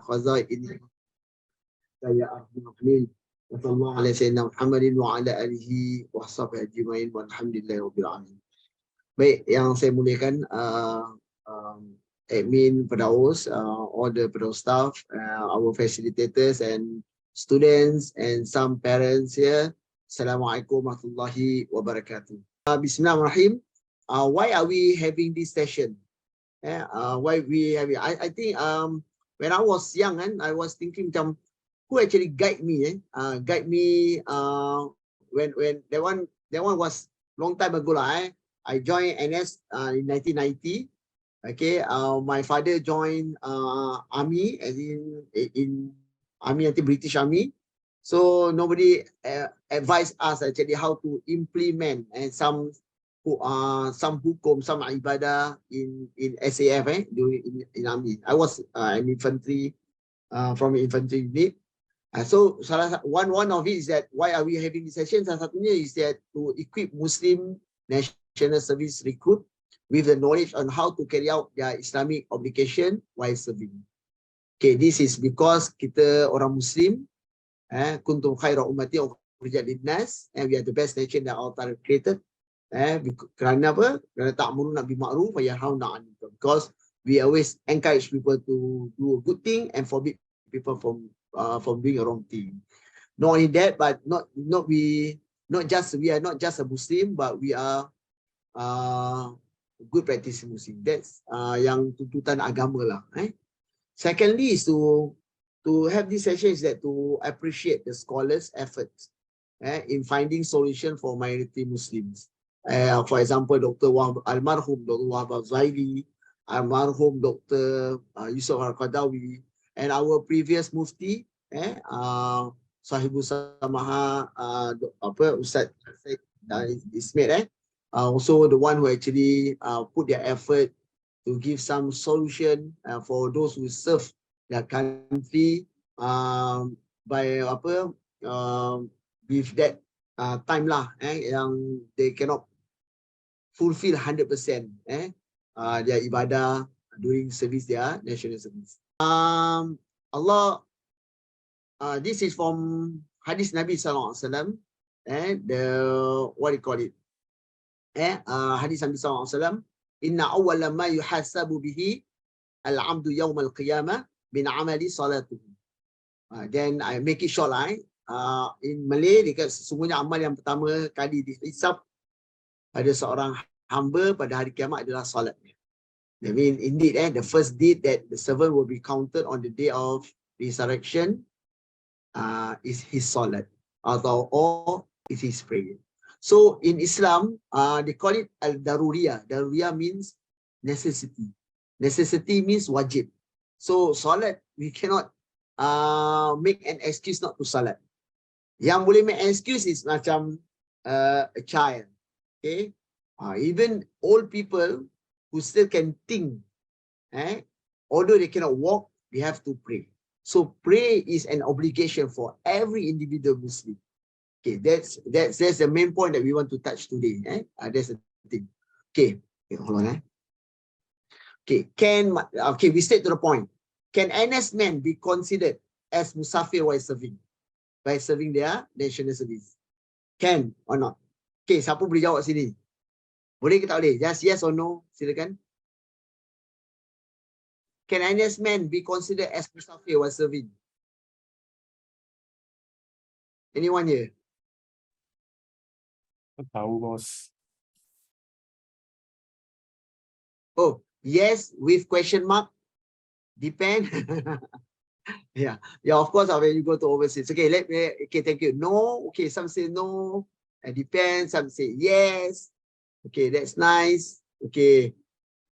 khazain ya Abdul. Sallallahu alaihi wasallam Muhammadin wa ala alihi wa sahbihi ajma'in walhamdulillahi rabbil alamin. Baik, yang saya muliakan admin Perdaus, all the Perdaus staff, our facilitators and students and some parents here. Assalamualaikum warahmatullahi wabarakatuh. Bismillahirrahmanirrahim. Why are we having this session? Why we have it? I think when I was young, I was thinking who actually guide me? When that one was long time ago lah. I joined NS in 1990. Okay, my father joined army, as in army, until British Army. So nobody advised us actually how to implement and some hukum, some ibadah in SAF during in army. I was an infantry from infantry unit. So one of it is that why are we having this session? Salah satunya is that to equip Muslim National Service recruit with the knowledge on how to carry out their Islamic obligation while serving. Okay, this is because kita orang Muslim, kuntum khaira ummati ukhrijat linnas, and we are the best nation that Allah created. Kerana apa? Kerana ta'muruna bil ma'ruf wa yanhauna 'anil munkar. Because we always encourage people to do a good thing and forbid people from doing a wrong thing. Not only that, but we are not just a Muslim, but we are good practicing Muslim. That's yang tuntutan agama lah. Secondly is to have this session is that to appreciate the scholars' efforts in finding solution for minority Muslims. For example, Almarhum Dr. Wahab Zaidi, Almarhum Dr. Yusuf Al-Qadawi, and our previous mufti, Sahibul Samaha, Ustaz Ismail, also the one who actually put their effort to give some solution for those who serve their country by with that time lah, yang they cannot fulfill 100% their ibadah during service, their national service. This is from hadis Nabi sallallahu alaihi wasallam, what do you call it? Hadis Nabi sallallahu alaihi wasallam, inna awwala ma yuhasabu bihi al-'abdu yawm al-qiyamah min 'amali salatuhu. Then I make it short lah. In Malay, dekat sesungguhnya amal yang pertama kali dihisab pada seorang hamba pada hari kiamat adalah salatnya. I mean, indeed, the first deed that the servant will be counted on the day of resurrection is his salat, or is his prayer. So in Islam, they call it al-daruriyah. Daruriyah means necessity. Necessity means wajib. So salat, we cannot make an excuse not to salat. Yang boleh make an excuse is macam a child. Okay, even old people who still can think, although they cannot walk, they have to pray. So pray is an obligation for every individual Muslim. Okay, that's the main point that we want to touch today. That's the thing. Okay, hold on. Okay, we stay to the point. Can NS men be considered as musafir while serving their national service? Can or not? Okay, siapa boleh jawab sini? Boleh ke tak boleh? Just yes or no, silakan. Can NS men be considered as musafir while serving? Anyone here? Tahu, bos. Oh, yes with question mark. Depend. Yeah, of course, when you go to overseas. Okay, okay, thank you. No, okay, some say no. It depends. Some say yes. Okay, that's nice. Okay,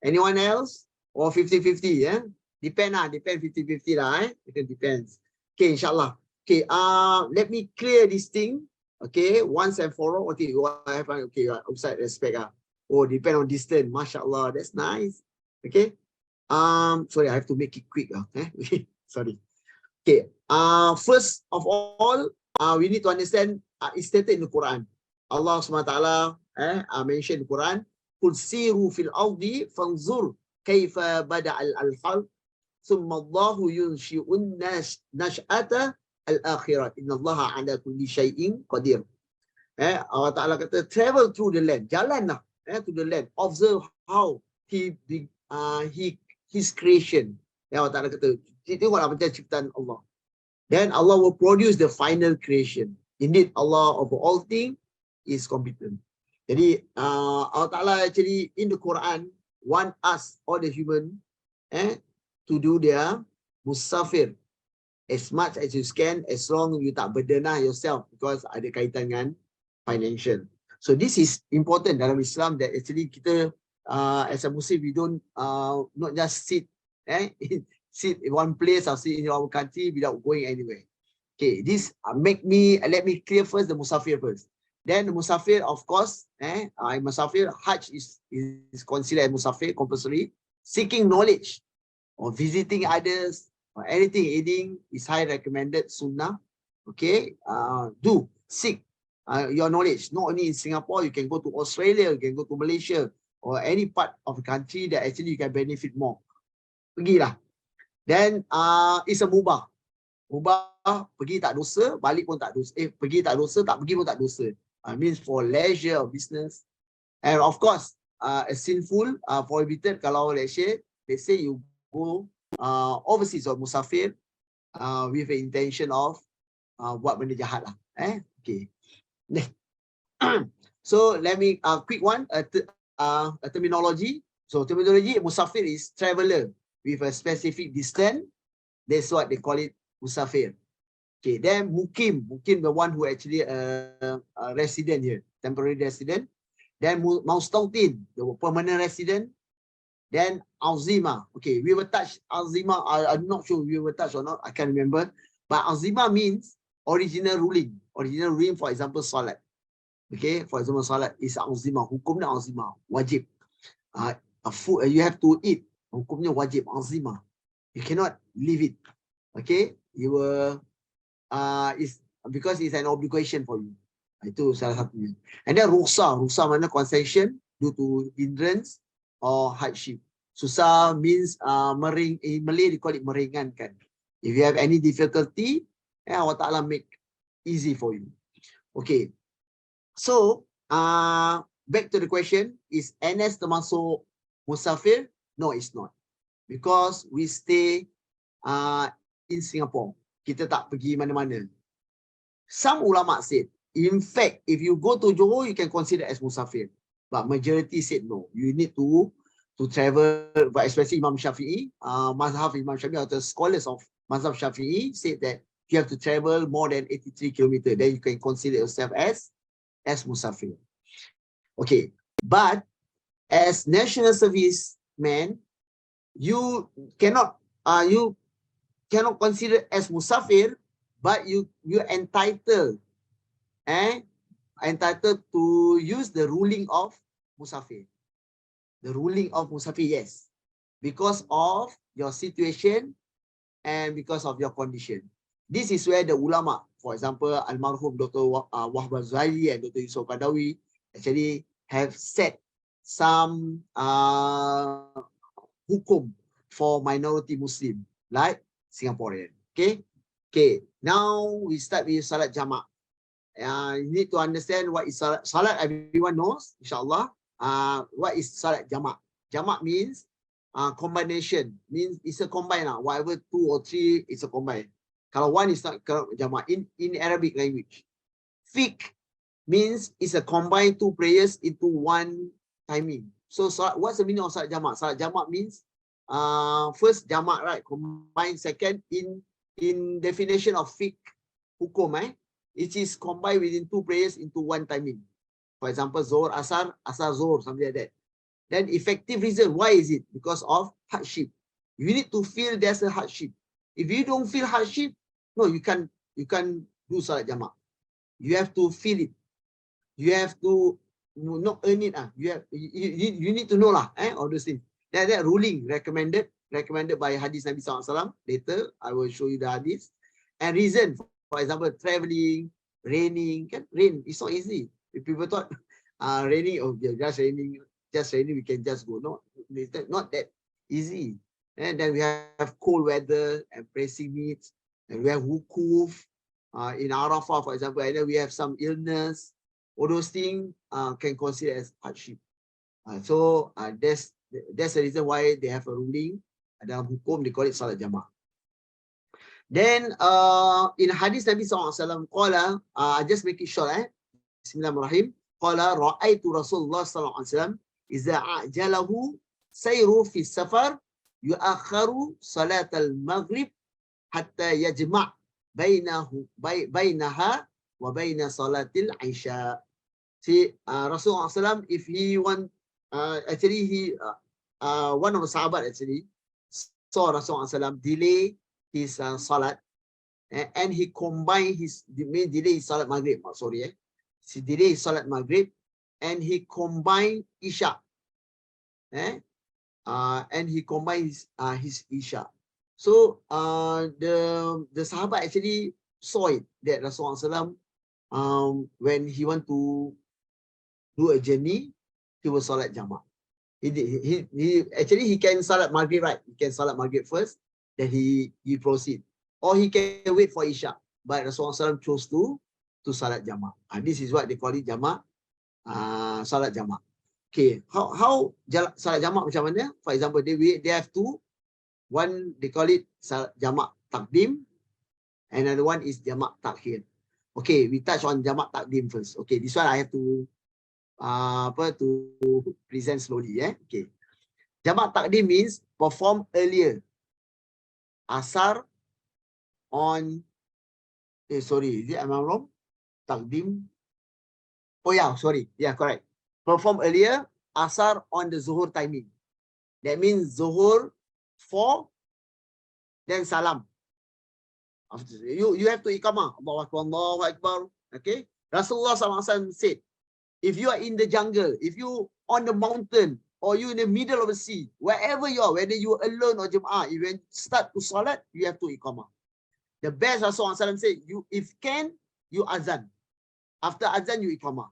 anyone else? Or 50-50, Depend 50-50 lah, It depends. Okay, inshallah. Okay, let me clear this thing. Okay, once and for all. Okay, outside respect. Oh, depend on distance. MashaAllah, that's nice. Okay. Sorry, I have to make it quick. Sorry. Okay. First of all, we need to understand it's stated in the Quran. Allah SWT mentioned in the Quran, "Qul siru fil ardi fanzur kaifa bada al-khalq Summallahu yunshi'un nash'ata al-akhirah. Innallaha ala kulli syai'in qadir. Allah Ta'ala kata, travel through the land. Jalanlah to the land. Observe how his creation. Allah Ta'ala kata, tengoklah macam ciptaan Allah. Then Allah will produce the final creation. Indeed, Allah of all things is competent. Jadi, Allah Ta'ala actually in the Quran want us, all the human, to do their musafir as much as you can, as long as you tak burdenah yourself, because ada kaitan dengan financial. So this is important dalam Islam, that actually kita as a Muslim, we don't not just sit sit in one place or sit in our country without going anywhere. Okay, this let me clear first the musafir first. Then the musafir, of course, musafir, Hajj is considered musafir, compulsory. Seeking knowledge or visiting others or anything aiding is high recommended sunnah. Okay, seek your knowledge. Not only in Singapore, you can go to Australia, you can go to Malaysia, or any part of the country that actually you can benefit more. Pergilah. Then it's a mubah. Mubah, pergi tak dosa, balik pun tak dosa. Pergi tak dosa, tak pergi pun tak dosa. Means for leisure or business. And of course, a sinful, prohibited kalau let's say you go overseas or musafir with the intention of buat benda jahat lah. Okay. So let me quick one, a terminology. So terminology, musafir is traveler with a specific distance. That's what they call it, musafir. Okay, then mukim, the one who actually a resident here, temporary resident. Then mustautin, the permanent resident. Then azima. Okay, we will touch azima. I'm not sure we will touch or not. I can't remember. But azima means original ruling. Original ruling, for example, salat. Okay, for example, salat is azima. Hukumnya azima, wajib. Food you have to eat. Hukumnya wajib, azima. You cannot leave it. Okay, you will is because it's an obligation for you. Itu salah satunya. And then rukhsah mana concession due to hindrance or hardship. Susah means in Malay they call it meringankan. If you have any difficulty, Allah Ta'ala make easy for you. Okay. So back to the question, is NS termasuk musafir? No, it's not. Because we stay in Singapore. Kita tak pergi mana-mana. Some ulama said, in fact, if you go to Johor, you can consider as musafir. But majority said no. You need to travel, but especially Imam Shafi'i, Mazhab Imam Shafi'i, or the scholars of Mazhab Shafi'i said that you have to travel more than 83 kilometers. Then you can consider yourself as musafir. Okay, but as national service man, you cannot consider as musafir, but you're entitled to use the ruling of musafir. The ruling of musafir, yes, because of your situation and because of your condition. This is where the ulama, for example, Almarhum Dr. Wahab Zaili and Dr. Yusuf Qadawi actually have set some hukum for minority Muslim, like Singaporean. Okay. Now we start with salat jamak. You need to understand what is salat. Salat everyone knows, inshallah. What is salat jamak? Jamak means combination. Means it's a combine. Whatever 2 or 3, it's a combine. Kalau one is not jamak in Arabic language. Fiqh means it's a combine 2 prayers into one timing. So what's the meaning of salat jamak? Salat jamak means first jamak, right? Combine. Second, in definition of fiqh hukum, it is combined within 2 prayers into one timing. For example, Zohar, Asar, Zohar, something like that. Then effective reason, why is it? Because of hardship. You need to feel there's a hardship. If you don't feel hardship, no, you can't do salat jamak. You have to feel it. You have to not earn it. You need to know all those things. That ruling recommended by hadith Nabi SAW. Later, I will show you the hadith. And reason, for example, traveling, raining. Rain, it's not easy. If people thought raining, just raining, we can just go. No, it's not that easy. And then we have cold weather and pressing needs. And we have wukuf in Arafah, for example. And then we have some illness. All those things can consider as hardship. So that's the reason why they have a ruling. Dalam hukum, they call it salat jamaah. Then in hadis Nabi SAW, qala, just make it short, Bismillahirrahmanirrahim. Qala ra'aitu Rasulullah SAW iza a'jalahu sayru fi safar yu'akharu salat al-maghrib hatta yajma' bainaha wa baina salatil isya. See, Rasulullah SAW, if he want, actually one of the sahabat actually saw Rasulullah SAW delay his salat, and he combined his delay his salat maghrib. He delay his salat maghrib and he combined isya, and he combined his isya. So the sahabat actually saw it, that Rasulullah SAW, when he want to do a journey, he will salat jamaah. He can salat maghrib, right? He can salat maghrib first, then he proceed, or he can wait for isya. But Rasulullah SAW chose to salat jamaah. This is what they call it jamaah, salat jamaah. Okay, how salat jamaah macam mana? For example, they have two. One they call it salat jamaah takdim, another one is jamaah takhir. Okay, we touch on jamaah takdim first. Okay, this one I have to to present slowly. Okay, jamaah takdim means perform earlier. Asar on, sorry, is it am I wrong? Takdim. Oh yeah, sorry. Yeah, correct. Perform earlier, asar on the zuhur timing. That means zuhur 4, then salam. After you have to iqamah. Allahu Akbar, Allahu Akbar. Okay. Rasulullah SAW said, if you are in the jungle, if you on the mountain, or you in the middle of the sea, wherever you are, whether you are alone or jama'ah, if you start to salat, you have to iqamah. The best Rasulullah SAW said, if can, you azan. After azan, you iqamah.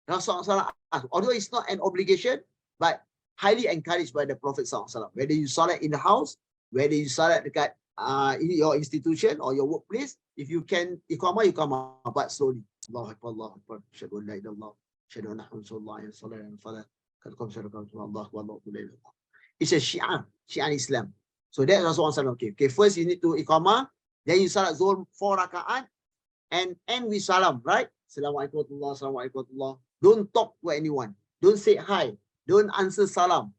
Rasulullah SAW, although it's not an obligation, but highly encouraged by the Prophet SAW. Whether you salat in the house, whether you salat dekat in your institution or your workplace, if you can iqamah, but slowly. Allahu Akbar, Allahu Akbar. Asyhadu an la ilaha illallah, asyhadu anna Muhammadan rasulullah. It's a shi'ar Islam. So that's Rasulullah SAW. Okay, first you need to iqamah, then you salat zuhur 4 rakaat and end with salam, right? Assalamualaikum warahmatullahi wabarakatuh. Don't talk to anyone. Don't say hi. Don't answer salam.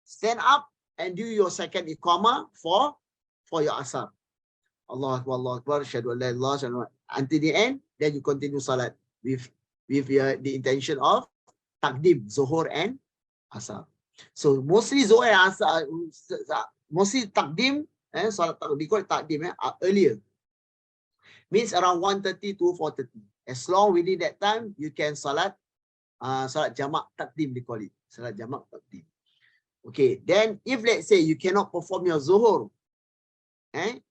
Stand up and do your second iqamah for your asar. Allahu Akbar, Allahu Akbar, asyhadu an la ilaha illallah. Until the end, then you continue salat with the intention of takdim, zuhur and asar. So mostly zuhur and asar, mostly takdim, salat takdim, we call it takdim, earlier. Means around 1:30 to 4:30. As long within that time, you can salat jamak takdim, they call it. Salat jamak takdim. Okay, then if let's say you cannot perform your zuhur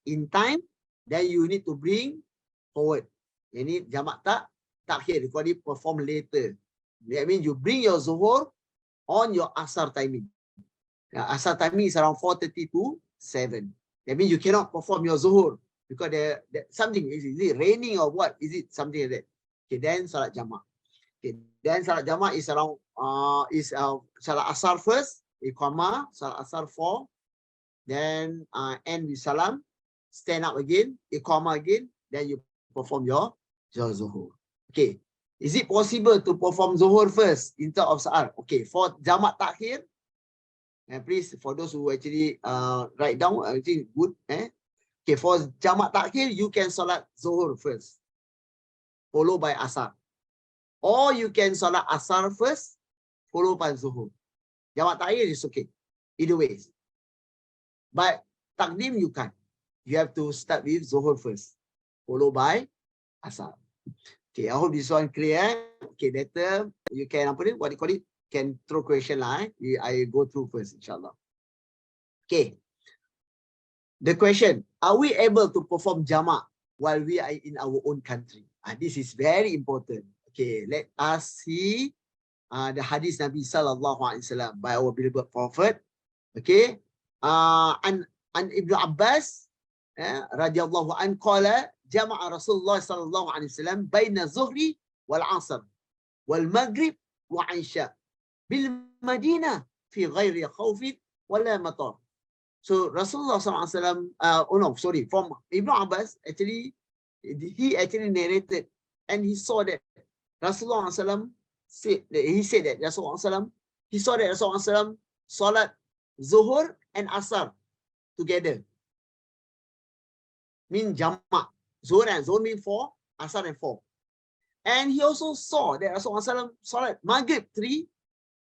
in time, then you need to bring forward. You need jamak takhir, they call it perform later. That means you bring your zuhur on your asar timing. Asar timing is around 4:30 to 7. That means you cannot perform your zuhur because there something, is it raining or what? Is it something like that? Okay, then salat jamak. Okay, then salat jamak is around salat asar first, iqamah, salat asar 4, then end with salam, stand up again, iqamah again, then you perform your zuhur. Okay, is it possible to perform zuhur first instead of asar? Okay, for jamak takhir, and please, for those who actually write down, I think good. Okay, for jamak takhir, you can salat zuhur first, followed by asar. Or you can salat asar first, followed by zuhur. Jamak takhir is okay, either ways. But takdim you can't. You have to start with zuhur first, followed by asar. Okay, I hope this one clear. Okay, later you can, what do you call it? Can throw question lah. I go through first, inshallah. Okay. The question, are we able to perform jamak while we are in our own country? This is very important. Okay, let us see the hadith Nabi sallallahu alaihi wasallam by our beloved Prophet. Okay, an Ibn Abbas radhiyallahu an qala jama'a Rasulullah sallallahu alaihi wasallam baina zuhri wal asr wal maghrib wa isya bil Madinah fi ghairi khawfin wala matar. So Rasulullah sallallahu alaihi wasallam from Ibn Abbas, actually he actually narrated, and he saw that Rasulullah sallallahu said that Rasulullah sallallahu he saw that Rasulullah sallallahu salat Zuhur and Asar together. Mean Jama'. Zuhur and Zuhur mean 4, Asar and 4. And he also saw that Rasulullah sallallahu salat Maghrib 3,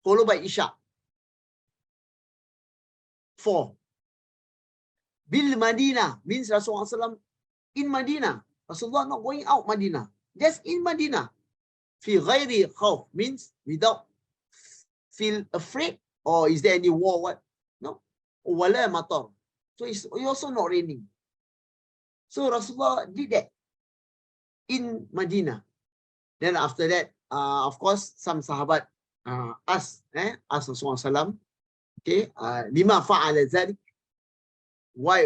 followed by Isha 4. Bil Madinah means Rasulullah sallallahu in Madinah. Rasulullah not going out Madinah, just in Madinah. Fi ghairi khawf means without feel afraid, or is there any war? What? No. Wala matar. So it's also not raining. So Rasulullah did that in Madinah. Then after that, of course, some sahabat asked Rasulullah sallam, okay, lima fa'ala zalik. Why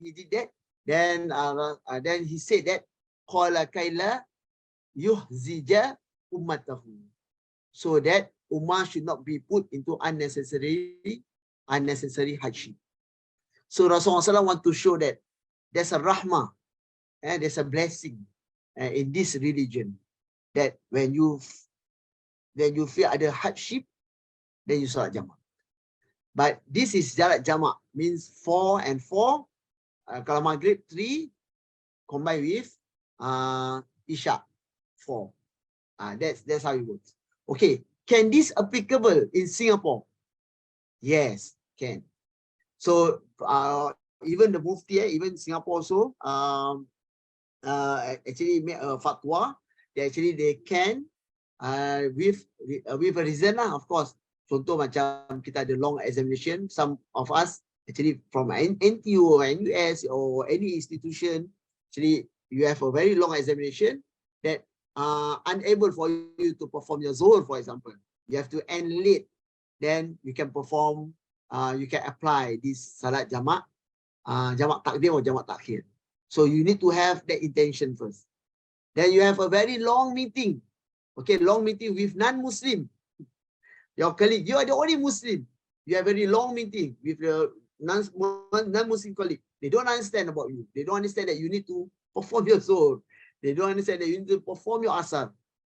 he did that? Then he said that qala kaila yuhzija ummatahu, so that ummah should not be put into unnecessary hardship. So Rasulullah want to show that there's a rahmah and there's a blessing in this religion, that when you feel ada hardship, then you salat jama'. But this is salat jama', means 4 and 4. Kalau Maghrib 3 combined with Isha 4. That's how it works. Okay, can this applicable in Singapore? Yes, can. So even the Mufti, even Singapore also actually made a fatwa that actually they can with a reason lah, of course. Contoh macam kita ada long examination, some of us actually from NTU or NUS or any institution, actually you have a very long examination that unable for you to perform your Zuhur, for example. You have to end late, then you can perform, you can apply this salat jama' takdim or jama' takhir. So you need to have that intention first. Then you have a very long meeting, okay, long meeting with non-Muslim. Your colleague, you are the only Muslim. You have a very long meeting with your non-Muslim colleague. They don't understand about you. They don't understand that you need to perform your Zuhur. They don't understand that you need to perform your Asar.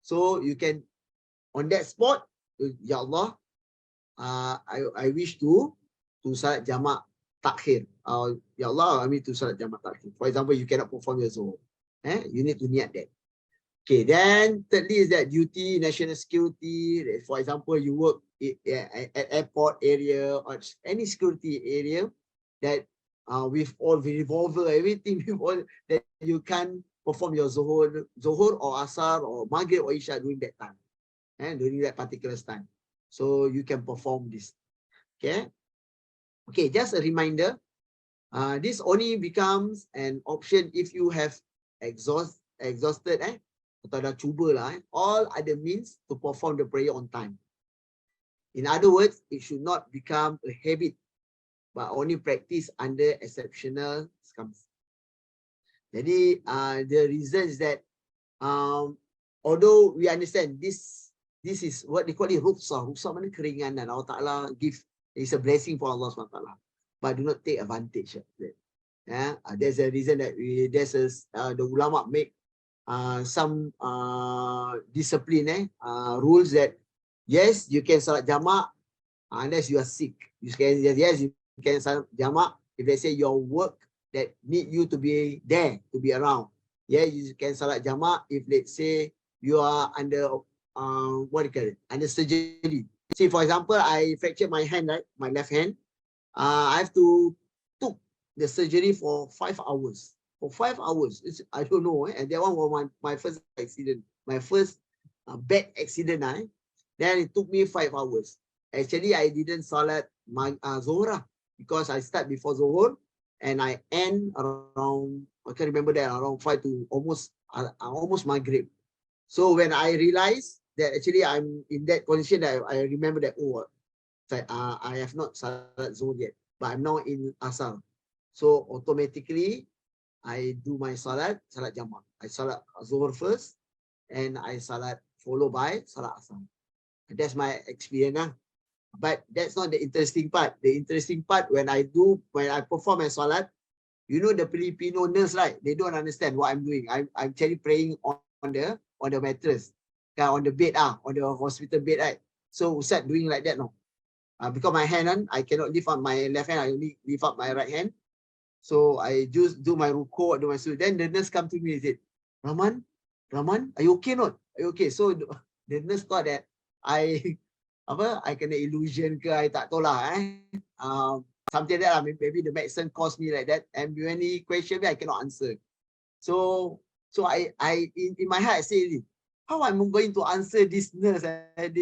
So you can, on that spot, Ya Allah, I wish to salat jama' takhir. Ya Allah, I mean to salat jama' takhir. For example, you cannot perform your Zuhur. You need to niat that. Okay, then thirdly is that duty, national security. For example, you work at airport area or any security area that with all the revolver, everything, with all that you can perform your Zuhur or Asar or Maghrib or Isha during that time, during that particular time. So you can perform this. Okay. Okay, just a reminder. This only becomes an option if you have exhausted, atau dah cuba lah, all other means to perform the prayer on time. In other words, it should not become a habit, but only practice under exceptional circumstances. Jadi, the reason is that, although we understand this is what they call it rukhsah. Rukhsah mana keringanan. Allah Ta'ala give, it's a blessing for Allah SWT. But do not take advantage of it. There's a reason that the ulama make some discipline, rules that yes, you can salat jama' unless you are sick. You can salat jama' if they say your work that need you to be there, to be around. Yeah, you can salat jama' if let's say you are under what do you call it? Under surgery. See, for example, I fractured my hand, right? My left hand. I have to took the surgery for 5 hours. For 5 hours, I don't know, and that one was my first accident, my first bad accident. Then it took me 5 hours. Actually, I didn't salat my Zuhur because I start before Zuhur and I end around, I can remember that, around 5 to almost Maghrib. So when I realized that actually I'm in that condition, that I remember that, oh, I have not salat Zuhr yet, but I'm now in Asar. So automatically, I do my salat Jamak. I salat Zuhr first, and I salat followed by salat Asar. That's my experience. But that's not the interesting part. The interesting part, when I perform my salat, you know the Filipino nurse, right? They don't understand what I'm doing. I'm actually praying on the mattress, on the bed, on the hospital bed, right? So Ustaz doing like that, no? Because my hand, I cannot lift up my left hand, I only lift up my right hand. So I just do my ruku, do my sujood. Then the nurse come to me and said, Rahman, are you okay not? Are you okay? So the nurse thought that I kena illusion ke, I tak tahu lah, something like that. Maybe the medicine caused me like that. And when he questioned me, I cannot answer. So I in my heart I say, how I'm going to answer this nurse?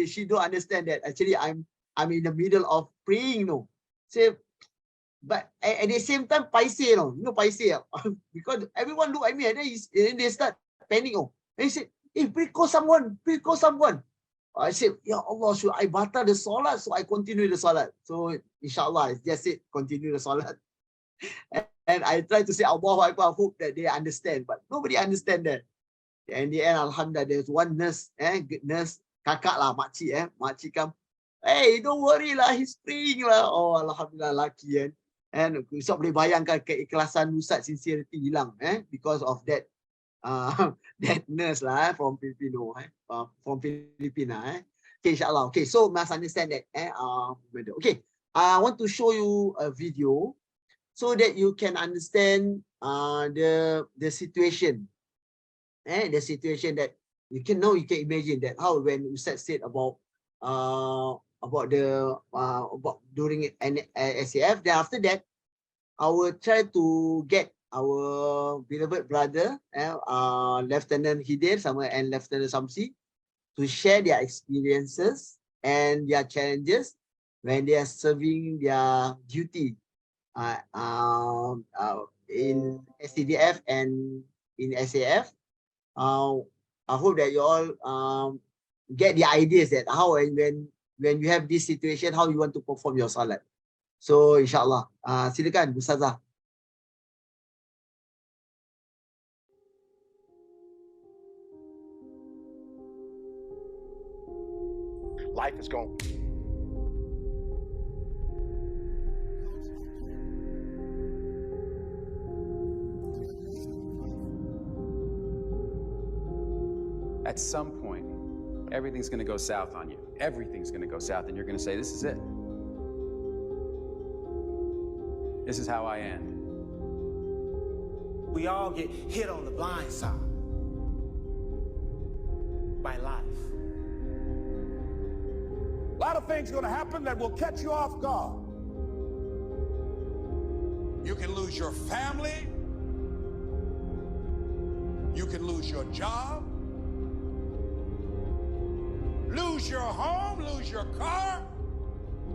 She don't understand that actually I'm in the middle of praying, no. So, but at the same time, paise, paise, because everyone look at me and then they start panicking. Oh, and he said, hey, please call someone. I said, Ya Allah, should I batal the salat? So I continue the salat. So inshallah, I just said continue the salat. And I try to say Allahu Akbar, hope that they understand, but nobody understand that. And in the end, alhamdulillah, there's one nurse, good nurse, kakak lah, makcik come. Hey, don't worry lah, he's praying lah. Oh, alhamdulillah, lucky. And so boleh bayangkan keikhlasan Ustaz, sincerity hilang, because of that that nurse lah, from Filipino, from Filipina. Okay, inshallah. Okay, so must understand that. Okay, I want to show you a video so that you can understand the situation. The situation that you can imagine that how when Ustaz said about during an SAF. Then after that, I will try to get our beloved brother, Lieutenant Hidir and Lieutenant Samsi, to share their experiences and their challenges when they are serving their duty in SCDF and in SAF. I hope that you all get the ideas that how and when you have this situation, how you want to perform your salat. So inshallah, silakan Ustazah. Life is going. At some point, everything's going to go south on you. Everything's going to go south, and you're going to say, this is it. This is how I end. We all get hit on the blind side by life. A lot of things are going to happen that will catch you off guard. You can lose your family. You can lose your job. Lose your home, lose your car.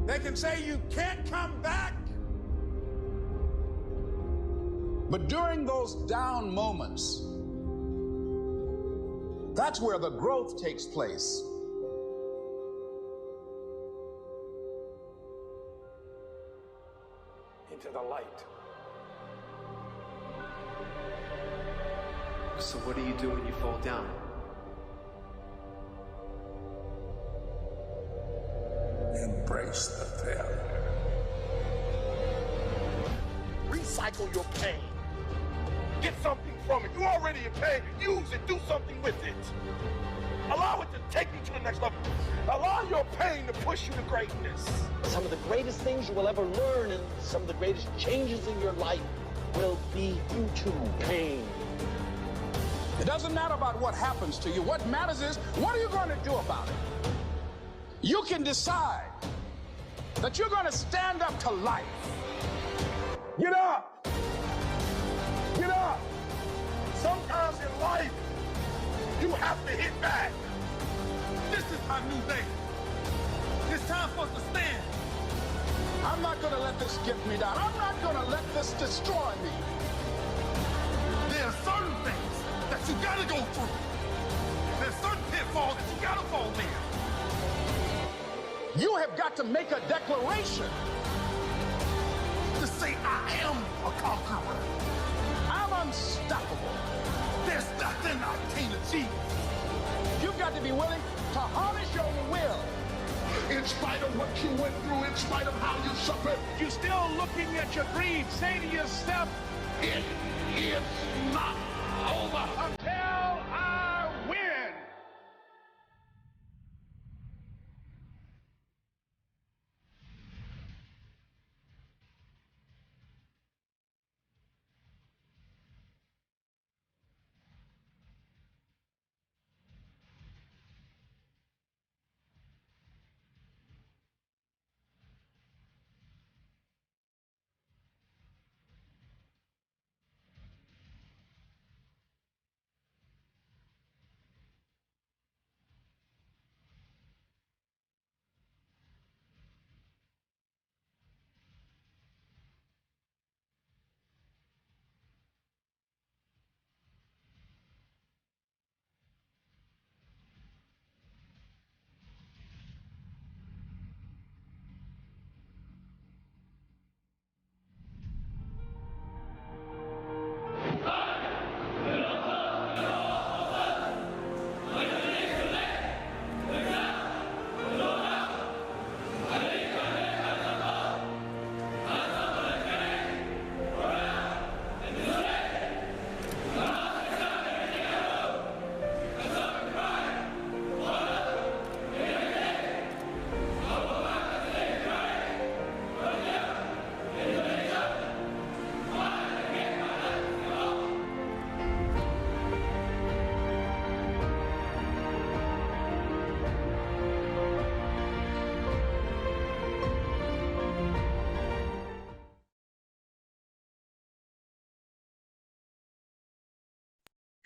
They can say you can't come back. But during those down moments, that's where the growth takes place. Into the light. So what do you do when you fall down? Embrace the failure. Recycle your pain. Get something from it. You're already in pain. Use it. Do something with it. Allow it to take you to the next level. Allow your pain to push you to greatness. Some of the greatest things you will ever learn and some of the greatest changes in your life will be due to pain. It doesn't matter about what happens to you. What matters is, what are you going to do about it? You can decide that you're going to stand up to life. Get up. Get up. Sometimes in life, you have to hit back. This is our new day. It's time for us to stand. I'm not going to let this get me down. I'm not going to let this destroy me. There are certain things that you got to go through. There's certain pitfalls that you got to fall in. You have got to make a declaration To say I am a conqueror. I'm unstoppable. There's nothing I can't achieve. You've got to be willing to harness your will. In spite of what you went through, in spite of how you suffered, You're still looking at your dream. Say to yourself, it is not over. until I win.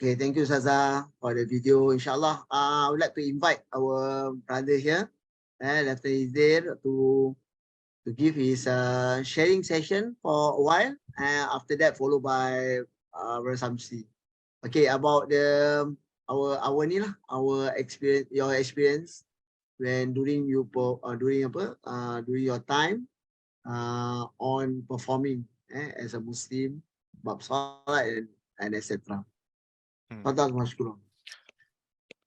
Okay, thank you, Saza, for the video. Inshallah, I would like to invite our brother here, Dr. Aziz, to give his sharing session for a while, and after that, followed by Samsi. Okay, about our ni lah, our experience, your experience when during your time on performing as a Muslim, bab salat and etc. Fadal, mashkurun.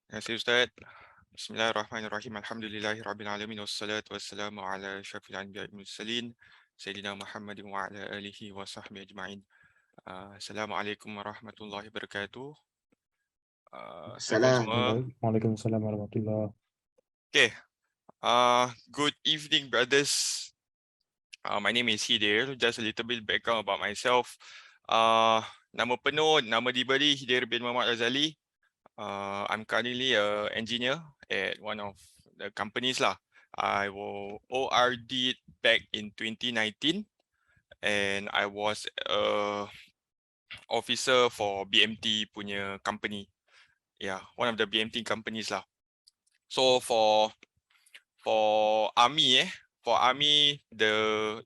Terima kasih Ustaz. Bismillahirrahmanirrahim. Alhamdulillahi rabbil alamin wassalatu wassalamu ala asyrafil anbiya'i wal mursalin sayyidina Muhammadin wa ala alihi wa sahbihi ajma'in. Assalamualaikum warahmatullahi wabarakatuh. Salam. Waalaikumsalam warahmatullahi. Okay. Good evening, brothers. My name is Hidir. Just a little bit background about myself. Nama penuh, nama diberi Hidir bin Muhammad Razali. I'm currently an engineer at one of the companies lah. I was ORD back in 2019 and I was officer for BMT punya company. Yeah, one of the BMT companies lah. So for army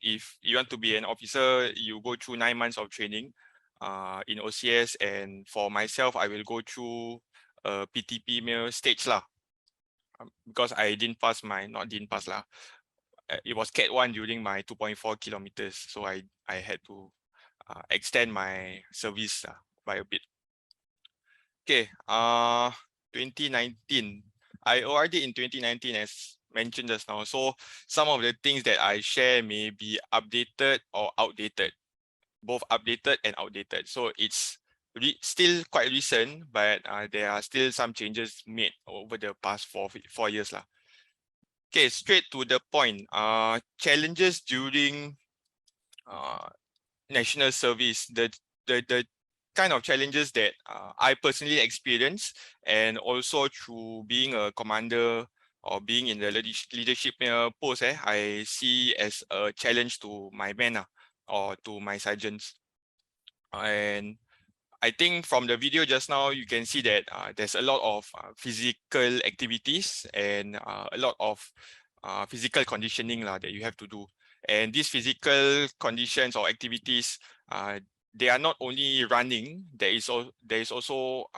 if you want to be an officer, you go through 9 months of training in OCS, and for myself, I will go through PTP stage lah, because I didn't pass lah. It was Cat 1 during my 2.4 kilometers, so I had to extend my service by a bit. Okay, 2019, I ORD in 2019 as mentioned just now. So some of the things that I share may be updated or outdated. Both updated and outdated. So it's still quite recent, but there are still some changes made over the past four years lah. Okay, straight to the point. Challenges during national service. The kind of challenges that I personally experienced, and also through being a commander or being in the leadership post, I see as a challenge to my men or to my sergeants. And I think from the video just now, you can see that there's a lot of physical activities and a lot of physical conditioning that you have to do. And these physical conditions or activities, they are not only running, there is also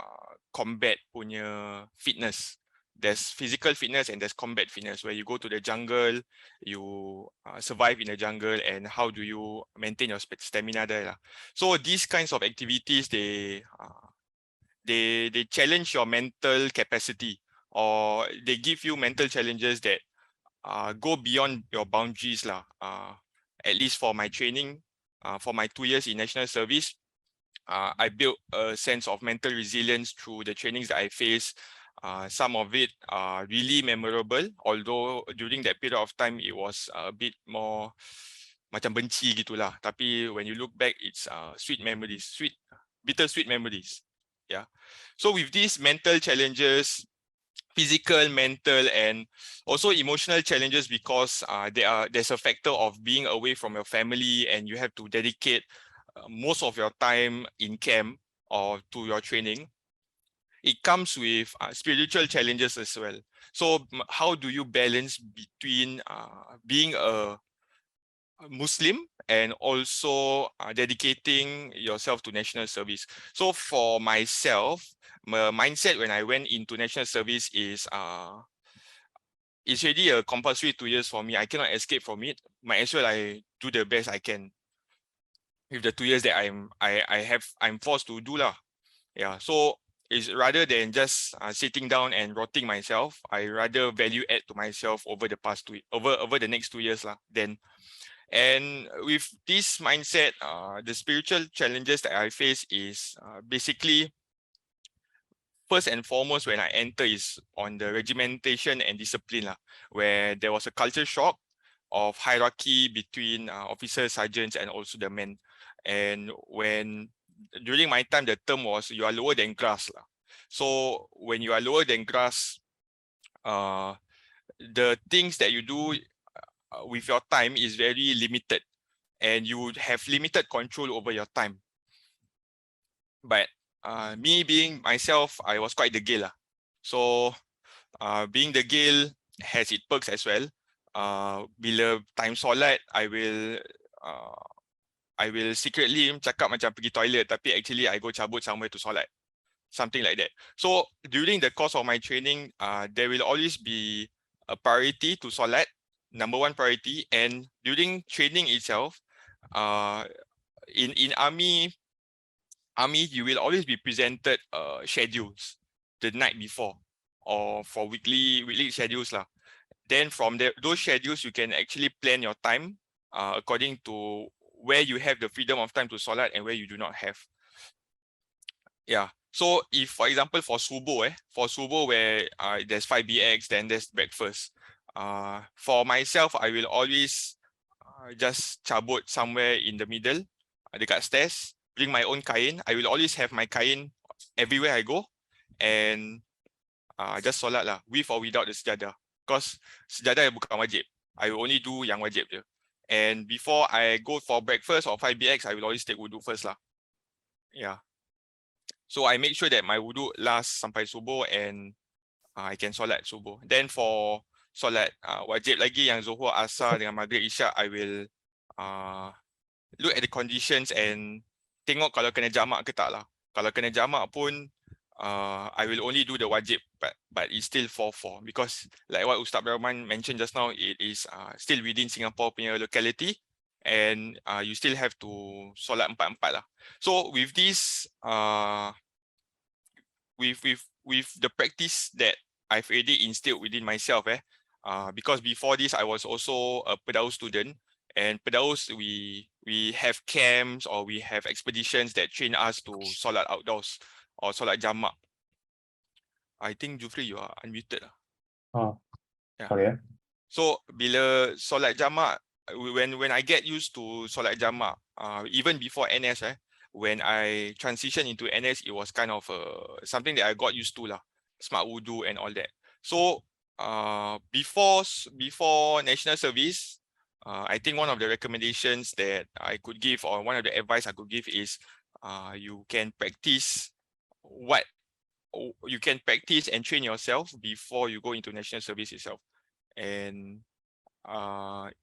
combat punya fitness There's physical fitness and there's combat fitness, where you go to the jungle, you survive in the jungle, and how do you maintain your stamina there lah. So these kinds of activities, they challenge your mental capacity, or they give you mental challenges that go beyond your boundaries lah. At least for my training, for my 2 years in national service, I built a sense of mental resilience through the trainings that I faced. Some of it are really memorable, although during that period of time it was a bit more macam benci gitulah. Tapi when you look back, it's sweet memories, bittersweet memories. Yeah. So with these mental challenges, physical, mental, and also emotional challenges, because there's a factor of being away from your family, and you have to dedicate most of your time in camp or to your training. It comes with spiritual challenges as well. So how do you balance between being a Muslim and also dedicating yourself to national service? So for myself, my mindset when I went into national service is it's already a compulsory 2 years for me. I cannot escape from it. Might as well I do the best I can with the 2 years that I'm forced to do lah. Yeah. So is rather than just sitting down and rotting myself, I rather value add to myself over the past over the next 2 years lah. And with this mindset, the spiritual challenges that I face is basically, first and foremost, when I enter is on the regimentation and discipline lah, where there was a culture shock of hierarchy between officers, sergeants, and also the men. And during my time, the term was you are lower than grass lah. So when you are lower than grass, the things that you do with your time is very limited, and you would have limited control over your time. But me being myself, I was quite degil lah. So being degil has its perks as well. Bila time solat, I will secretly cakap macam pergi toilet, tapi actually I go cabut somewhere to solat, something like that. So during the course of my training, there will always be a priority to solat, number one priority. And during training itself, in army, you will always be presented schedules the night before, or for weekly schedules lah. Then from those schedules, you can actually plan your time according to where you have the freedom of time to solat and where you do not have. Yeah. So if, for example, for subuh where there's 5BX, then there's breakfast. For myself, I will always just cabut somewhere in the middle, dekat stairs, bring my own kain. I will always have my kain everywhere I go, and just solat lah, with or without the sejadah. Because sejadah bukan wajib. I will only do yang wajib je. And before I go for breakfast or 5BX, I will always take wudu first lah. Yeah. So I make sure that my wudu lasts sampai subuh, and I can solat subuh. Then for solat wajib lagi yang Zuhur, Asar dengan Maghrib, Isyak, I will look at the conditions and tengok kalau kena jamak ke tak lah. Kalau kena jamak pun, I will only do the wajib, but it's still 4-4, because like what Ustaz Rahman mentioned just now, it is still within Singapore punya locality, and you still have to solat 4-4 lah. So with this, with the practice that I've already instilled within myself, because before this I was also a Perdaus student, and Perdaus we have camps or we have expeditions that train us to solat outdoors or solat jamak. I think Jufri, you are unmuted. Yeah. Sorry. So bila solat jamak, when I get used to solat jamak, even before NS, when I transitioned into NS, it was kind of something that I got used to lah, smart wudu and all that. So before national service, I think one of the recommendations that I could give, or one of the advice I could give, is you can practice and train yourself before you go into national service itself. And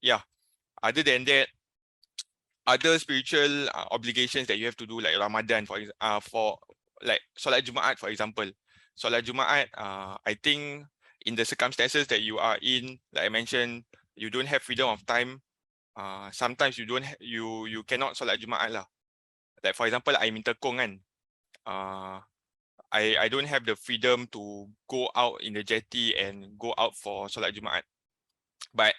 yeah, other than that, other spiritual obligations that you have to do, like Ramadan, for like Solat Jumaat, for example. Solat Jumaat, I think in the circumstances that you are in, like I mentioned, you don't have freedom of time. Sometimes you cannot solat Jumaat lah. Like for example, I'm in Tekong kan. I don't have the freedom to go out in the jetty and go out for solat Jumaat. But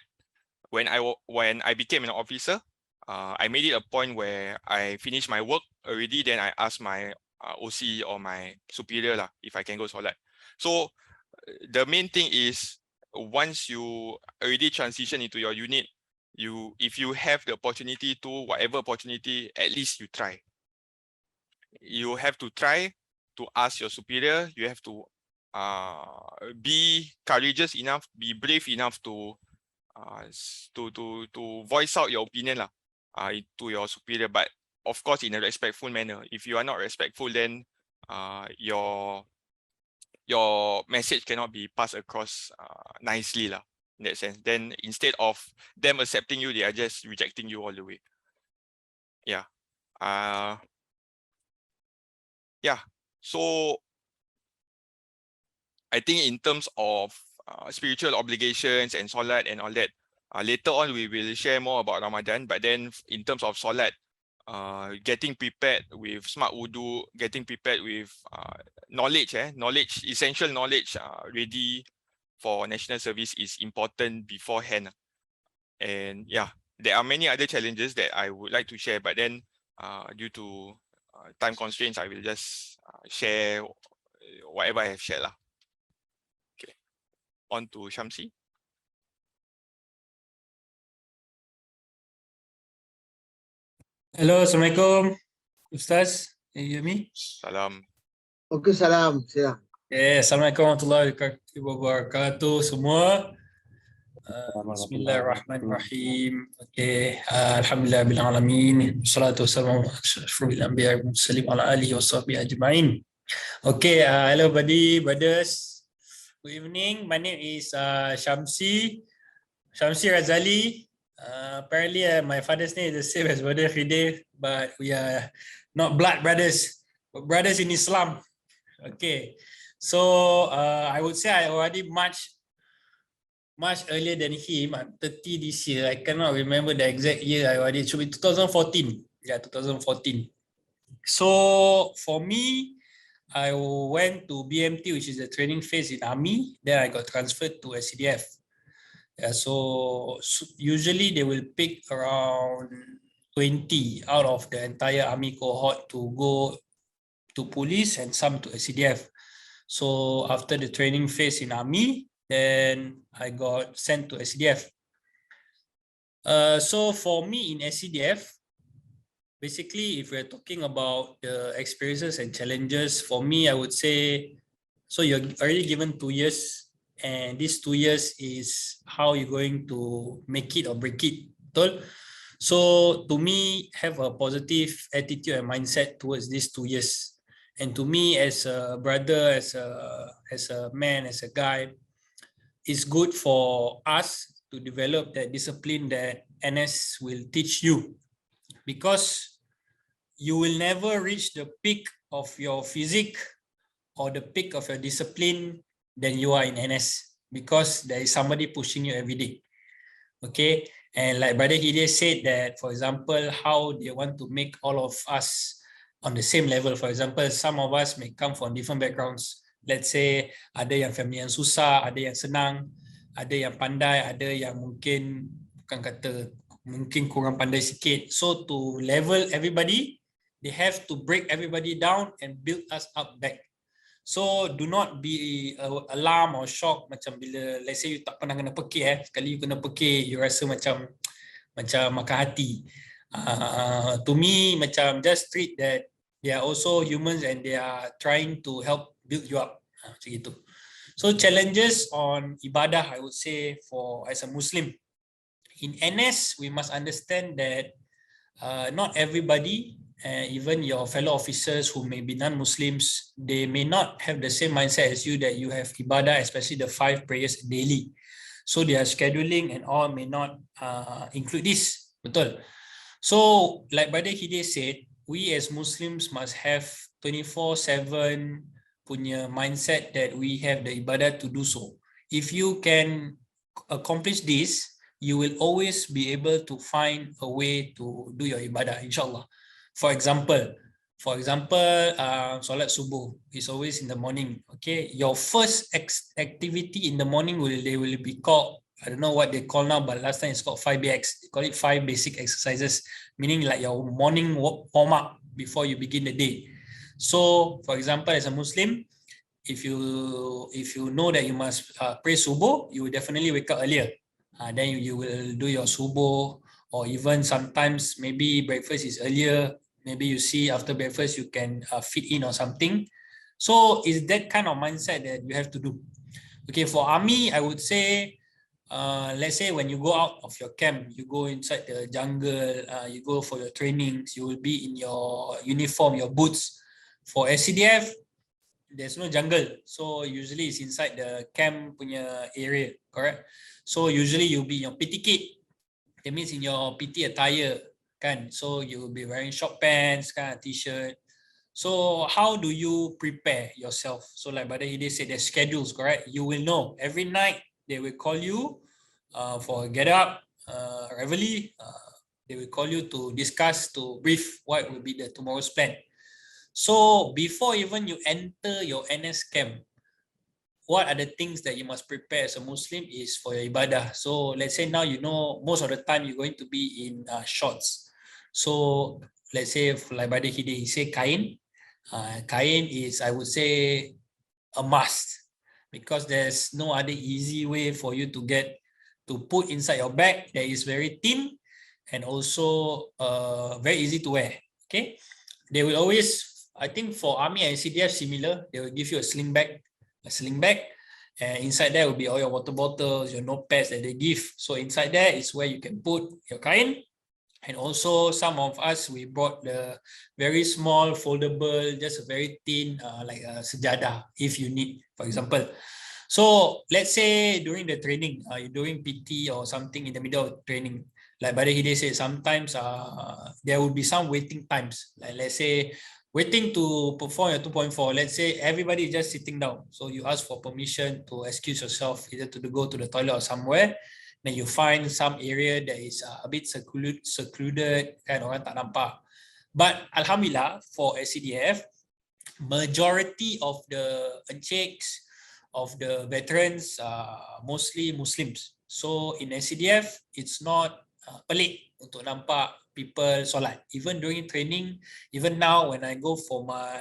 when I became an officer, I made it a point where I finished my work already. Then I asked my OC or my superior lah if I can go solat. So the main thing is once you already transition into your unit, if you have the opportunity to, whatever opportunity, at least you try. You have to try to ask your superior. You have to be courageous enough, be brave enough to voice out your opinion lah, to your superior, but of course in a respectful manner. If you are not respectful, then your message cannot be passed across nicely lah, in that sense. Then instead of them accepting you, they are just rejecting you all the way. Yeah. Yeah. So I think in terms of spiritual obligations and solat and all that, later on we will share more about Ramadan. But then in terms of solat, getting prepared with smart wudu, getting prepared with knowledge, essential knowledge ready for national service is important beforehand. And yeah, there are many other challenges that I would like to share, but then due to time constraints, I will just share whatever I have shared lah. Okay, on to Shamsi. Hello, Assalamualaikum. Ustaz, can you hear me? Salam. Okay, salam. Siap. Assalamualaikum warahmatullahi wabarakatuh semua. Bismillahirrahmanirrahim. Okay, alhamdulillah bil alamin. Wassalatu wassalamu ala asyrafil anbiya'i wal mursalin wa ala alihi washabbihi ajma'in. Okay, hello buddy, brothers. Good evening. My name is Shamsi Razali. Apparently my father's name is the same as brother Khidr, but we are not blood brothers, but brothers in Islam. Okay, so I would say I already much earlier than him. I'm 30 this year. I cannot remember the exact year. I already, it should be 2014. Yeah, 2014. So for me, I went to BMT, which is the training phase in army. Then I got transferred to SCDF. Yeah, so usually they will pick around 20 out of the entire army cohort to go to police and some to SCDF. So after the training phase in army, then I got sent to SCDF. So for me in SCDF, basically if we're talking about the experiences and challenges, for me I would say, so you're already given 2 years, and these 2 years is how you're going to make it or break it. So to me, have a positive attitude and mindset towards these 2 years. And to me, as a brother, as a man, as a guy, it's good for us to develop that discipline that NS will teach you, because you will never reach the peak of your physique or the peak of your discipline than you are in NS, because there is somebody pushing you every day. Okay, and like Brother Hidayah said that, for example, how they want to make all of us on the same level. For example, some of us may come from different backgrounds. Let's say ada yang family yang susah, ada yang senang, ada yang pandai, ada yang mungkin bukan kata mungkin kurang pandai sikit. So to level everybody, they have to break everybody down and build us up back. So do not be alarm or shock macam bila let's say you tak pernah kena pekik sekali you kena pekik, you rasa macam makan hati. To me macam just treat that they are also humans and they are trying to help build you up. Macam itu. So challenges on ibadah, I would say, for as a Muslim in NS, we must understand that not everybody, even your fellow officers who may be non-Muslims, they may not have the same mindset as you, that you have ibadah, especially the 5 prayers daily. So their scheduling and all may not include this. Betul. So like Brother Hidayah said, we as Muslims must have 24/7 punya mindset that we have the ibadah to do so. If you can accomplish this, you will always be able to find a way to do your ibadah, inshallah. For example, solat subuh is always in the morning. Okay, your first activity in the morning will be called, I don't know what they call now, but last time it's called 5BX. They call it 5 basic exercises, meaning like your morning warm up before you begin the day. So, for example, as a Muslim, if you know that you must pray subuh, you will definitely wake up earlier. Then you will do your subuh, or even sometimes maybe breakfast is earlier. Maybe you see after breakfast you can fit in or something. So it's that kind of mindset that you have to do. Okay, for army, I would say, let's say when you go out of your camp, you go inside the jungle, you go for your trainings, you will be in your uniform, your boots. For SCDF, there's no jungle, so usually it's inside the camp punya area, correct? So usually you'll be in your PT kit, that means in your PT attire, kan? So you will be wearing short pants, kind of t-shirt. So how do you prepare yourself? So like Brother Hidi said, there's schedules, correct? You will know every night they will call you for get up, reveille. They will call you to discuss, to brief what will be the tomorrow's plan. So before even you enter your NS camp, what are the things that you must prepare as a Muslim is for your ibadah. So let's say now you know most of the time you're going to be in shorts. So let's say like Brother Hidi, he say kain. Kain is, I would say, a must, because there's no other easy way for you to get to put inside your bag that is very thin and also very easy to wear. Okay, they will always, I think for army and CDF similar, they will give you a sling bag, and inside there will be all your water bottles, your notepads that they give. So inside there is where you can put your kain. And also some of us, we brought the very small foldable, just a very thin, like a sejadah if you need, for example. So let's say during the training, you're doing PT or something in the middle of training, like Brother Hidi said, sometimes there will be some waiting times. Like let's say waiting to perform your 2.4, let's say everybody is just sitting down. So you ask for permission to excuse yourself, either to go to the toilet or somewhere. Then you find some area that is a bit secluded, kan, orang tak nampak. But Alhamdulillah, for SCDF, majority of the enciks, of the veterans are mostly Muslims. So in SCDF, it's not pelik untuk nampak people solat. Even during training, even now when I go for my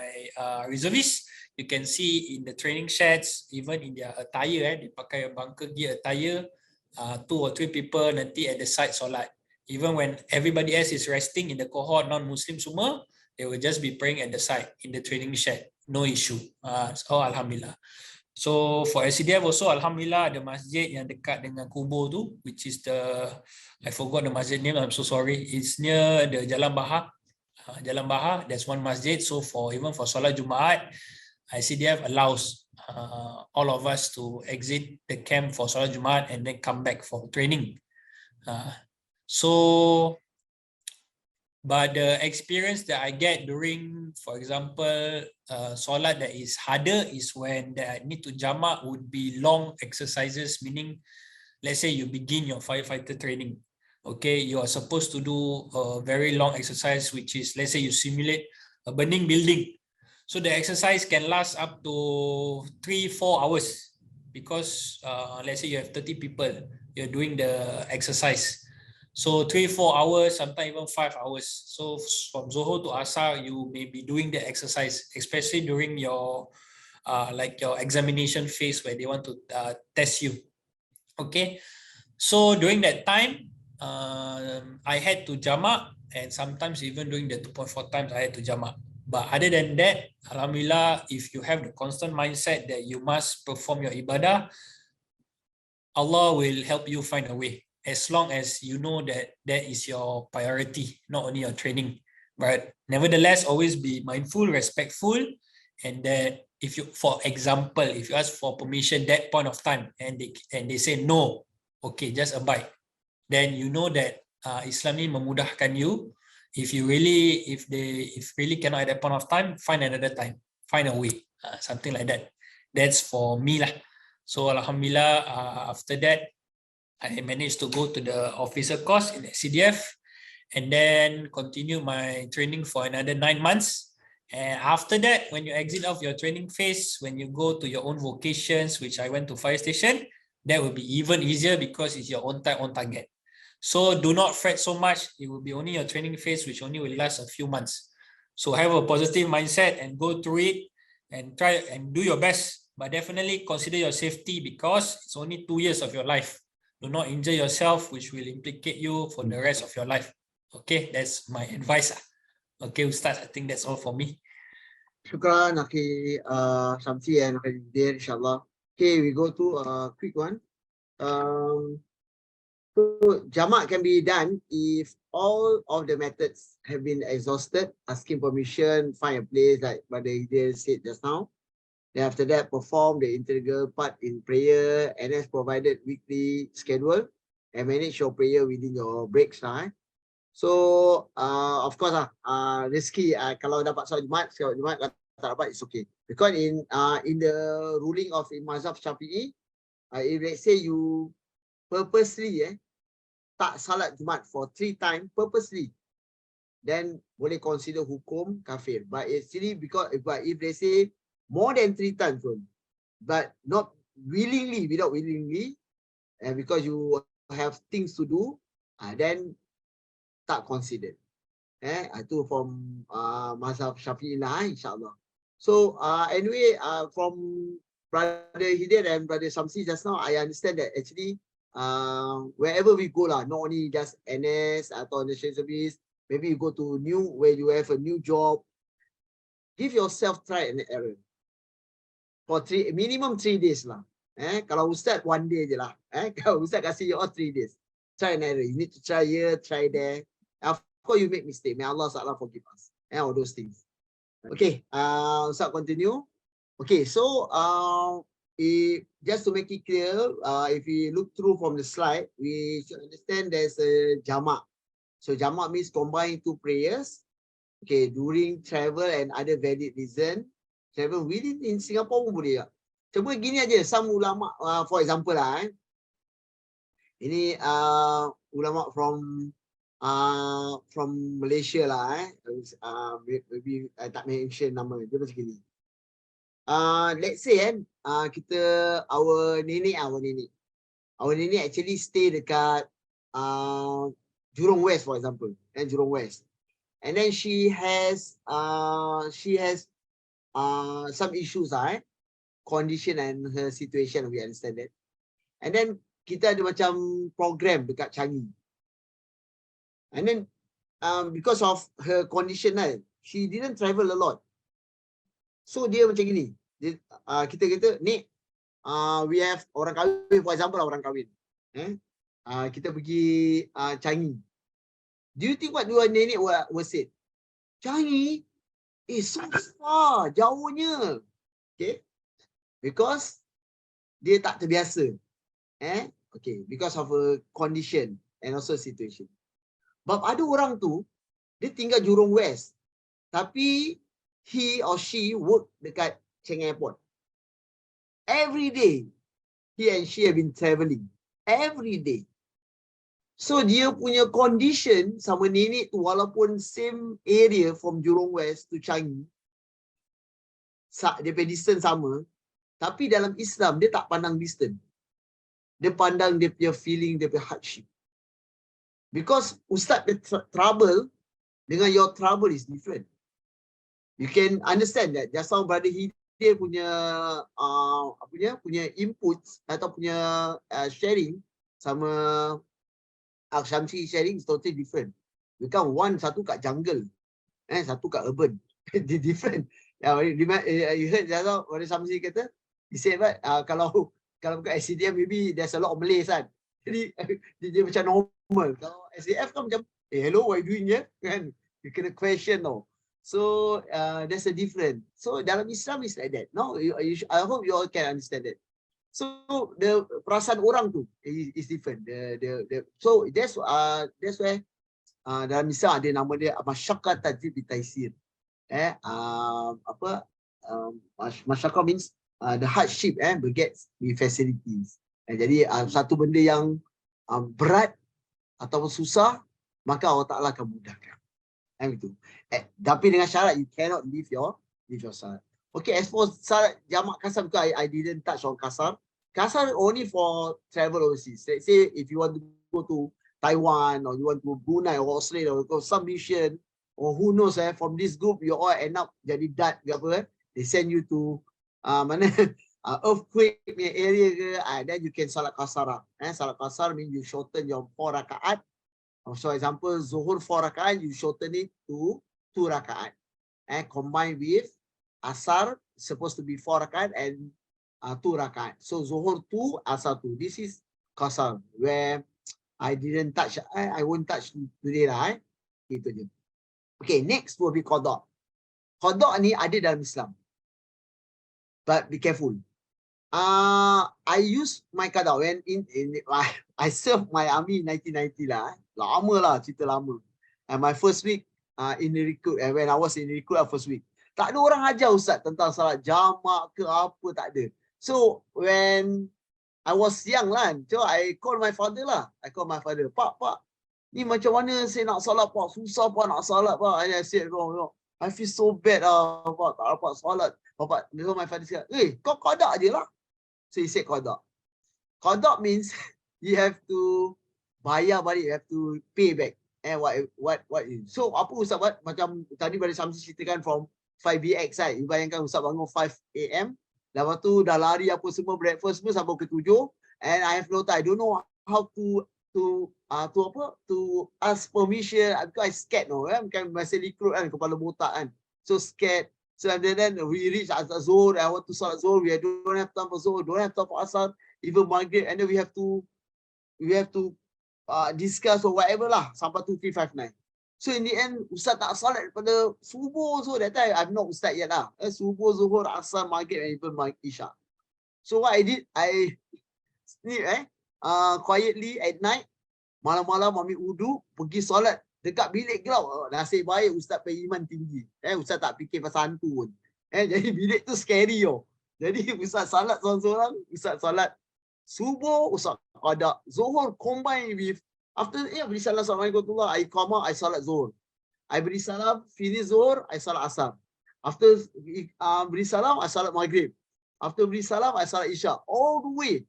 reservist, you can see in the training sheds, even in their attire, they pakai bunker gear attire, 2 or 3 people nanti at the side solat. Even when everybody else is resting in the cohort, non-Muslim semua, they will just be praying at the side in the training shed. No issue. So Alhamdulillah. So for SCDF also, Alhamdulillah, ada masjid yang dekat dengan kubur tu, which is the, I forgot the masjid name, I'm so sorry. It's near the Jalan Bahar. Jalan Bahar, there's one masjid. So even for Salat Jumaat, SCDF allows all of us to exit the camp for Salat Jumaat and then come back for training. But the experience that I get during, for example, solat that is harder is when I need to jamak would be long exercises, meaning, let's say you begin your firefighter training. Okay, you are supposed to do a very long exercise, which is, let's say you simulate a burning building. So the exercise can last up to 3-4 hours because let's say you have 30 people, you're doing the exercise. So 3-4 hours, sometimes even 5 hours. So from Zohor to Asar, you may be doing the exercise, especially during your like your examination phase where they want to test you. Okay, so during that time, I had to jamak, and sometimes even during the 2.4 times I had to jamak. But other than that, Alhamdulillah, if you have the constant mindset that you must perform your ibadah, Allah will help you find a way, as long as you know that that is your priority, not only your training. But nevertheless, always be mindful, respectful, and that if you, for example, if you ask for permission that point of time and they say no, okay, just abide. Then you know that Islam ni memudahkan you. If really cannot at that point of time, find another time, find a way, something like that. That's for me lah. So Alhamdulillah, after that, I managed to go to the officer course in CDF and then continue my training for another 9 months. And after that, when you exit off your training phase, when you go to your own vocations, which I went to fire station, that will be even easier because it's your own time, own target. So do not fret so much. It will be only your training phase, which only will last a few months. So have a positive mindset and go through it and try and do your best. But definitely consider your safety because it's only 2 years of your life. Do not injure yourself, which will implicate you for the rest of your life. Okay, that's my advice. Okay, Ustaz, I think that's all for me. Shukran, Akhi Shamsi and Akhi Dir, inshallah. Okay, we go to a quick one. So jamak can be done if all of the methods have been exhausted, asking permission, find a place like Brother Hidayah said just now. Then after that, perform the integral part in prayer and as provided weekly schedule and manage your prayer within your breaks. So of course rezeki kalau dapat solat Jumaat, tak dapat, it's okay. Because in the ruling of Mazhab Syafi'i, if let's say you purposely tak salat Jumaat for 3 times purposely, then boleh consider hukum kafir. But actually because if they say more than 3 times, but not willingly, without willingly, and because you have things to do, then tak considered. Itu from Mazhab Syafi'i lah, insyaAllah. So anyway, from Brother Hidayah and Brother Shamsi just now, I understand that actually wherever we go lah, not only just NS atau national service, maybe you go to where you have a new job, give yourself try and error for minimum 3 days lah. Kalau Ustaz 1 day je lah. Kalau Ustaz kasih you all 3 days, try and error. You need to try here, try there. Of course you make mistake, may Allah SWT forgive us, all those things. Okay, Ustaz continue. Okay, so just to make it clear, if we look through from the slide, we should understand there's a jamak. So jamak means combine 2 prayers. Okay, during travel and other valid reason. Travel within in Singapore pun boleh tak? Cuma gini aja, some ulama, for example lah, ini ulama from Malaysia lah, maybe tak mention nama, dia macam gini. Let's say our nenek actually stay dekat Jurong West, for example, Jurong West, and then she has some issues, condition and her situation, we understand that. And then kita ada macam program dekat Changi, and then because of her condition, she didn't travel a lot. So dia macam gini, kita kata, Nik, we have orang kahwin, for example orang kahwin, kita pergi Changi. Do you think what your nenek will say? Changi? So far, jauhnya. Okay? Because dia tak terbiasa. Okay, because of a condition and also situation. But ada orang tu, dia tinggal Jurong West, tapi he or she work dekat Changi Airport. Every day, he and she have been travelling. Every day. So dia punya condition sama nenek tu, walaupun same area from Jurong West to Changi, dia punya distance sama, tapi dalam Islam dia tak pandang distance. Dia pandang dia punya feeling, dia punya hardship. Because Ustaz trouble dengan your trouble is different. You can understand that. Just now Brother Hidayah punya inputs atau punya sharing sama Shamsi sharing is totally different. Bukan satu kat jungle, satu kat urban. Different. You heard just now Brother Shamsi kata, he said what? Kalau kat SCDF maybe there's a lot of Malays kan. Jadi dia macam normal. Kalau SDF kan macam, hello, what are you doing here? Kan? You kena question tau. So there's a difference. So dalam Islam is like that. No, I hope you all can understand that. So the perasaan orang tu is different. So that's where dalam Islam ada nama dia masyaqat tajib bitaisir. Masyaqat means the hardship begets with facilities. Jadi satu benda yang berat ataupun susah, maka Allah Ta'ala akan mudahkan. Gitu. Tapi dengan syarat you cannot leave your salat. Okay, as for salat jamak kasar, because I didn't touch on kasar. Kasar only for travel overseas. Let's say if you want to go to Taiwan, or you want to go Brunei or Australia, or go some mission, or who knows, from this group you all end up jadi dat ke apa, they send you to mana earthquake area ke, then you can salat kasar. Salat kasar means you shorten your 4 rakaat. So example, Zuhur 4 rakaat, you shorten it to 2 rakaat. Combined with Asar, supposed to be 4 rakaat and 2 rakaat. So Zuhur 2, Asar 2. This is kasar, where I didn't touch, I won't touch today lah. Itu je. Okay, next will be qada. Qada ni ada dalam Islam. But be careful. I use my qada when I served my army in 1990 lah. Lama lah, cerita lama. And my first week in the recruit, when I was in the recruit first week, tak ada orang ajar Ustaz tentang salat jamak ke apa, tak ada. So when I was young lah, so I call my father lah. Pak, ni macam mana saya nak salat Pak? Susah Pak nak salat Pak. And I said, I feel so bad Pak, tak dapat salat. Bapak, so my father said, kau qada je lah. So he said qada. Qada means you have to bayar balik, you have to pay back. And what is. So apa Ustaz buat? Macam tadi Brother Samsi ceritakan from 5BX, right? You bayangkan Ustaz bangun 5 AM. Lepas tu dah lari apa semua, breakfast semua sampai ke 7. And I have no time. I don't know how to ask permission. Because I scared kan masa recruit kan, kepala botak kan. So scared. So and then we reach Zuhur. I want to salat Zuhur. We don't have time for Zuhur. Don't have time for Asar. Even Maghrib. And then we have to discuss or whatever lah. Sampai 2359. So in the end, Ustaz tak salat daripada subuh. So that time I'm not Ustaz yet lah. Subuh, Zuhur, Asar, Maghrib and even Isya. So what I did, I sleep quietly at night. Malam-malam ambil wudu, pergi solat dekat bilik gelap. Nasib baik Ustaz beriman tinggi. Ustaz tak fikir pasal hantu pun. Jadi bilik tu scary . Jadi Ustaz salat seorang-seorang, Ustaz salat subuh, Ustaz qada. Zuhur combine with after beri salam assalamualaikum warahmatullahi, I come out, I salat Zuhur. I beri salam, finish Zuhur, I salat Asar. After beri salam, I salat Maghrib. After beri salam, I salat Isya. All the way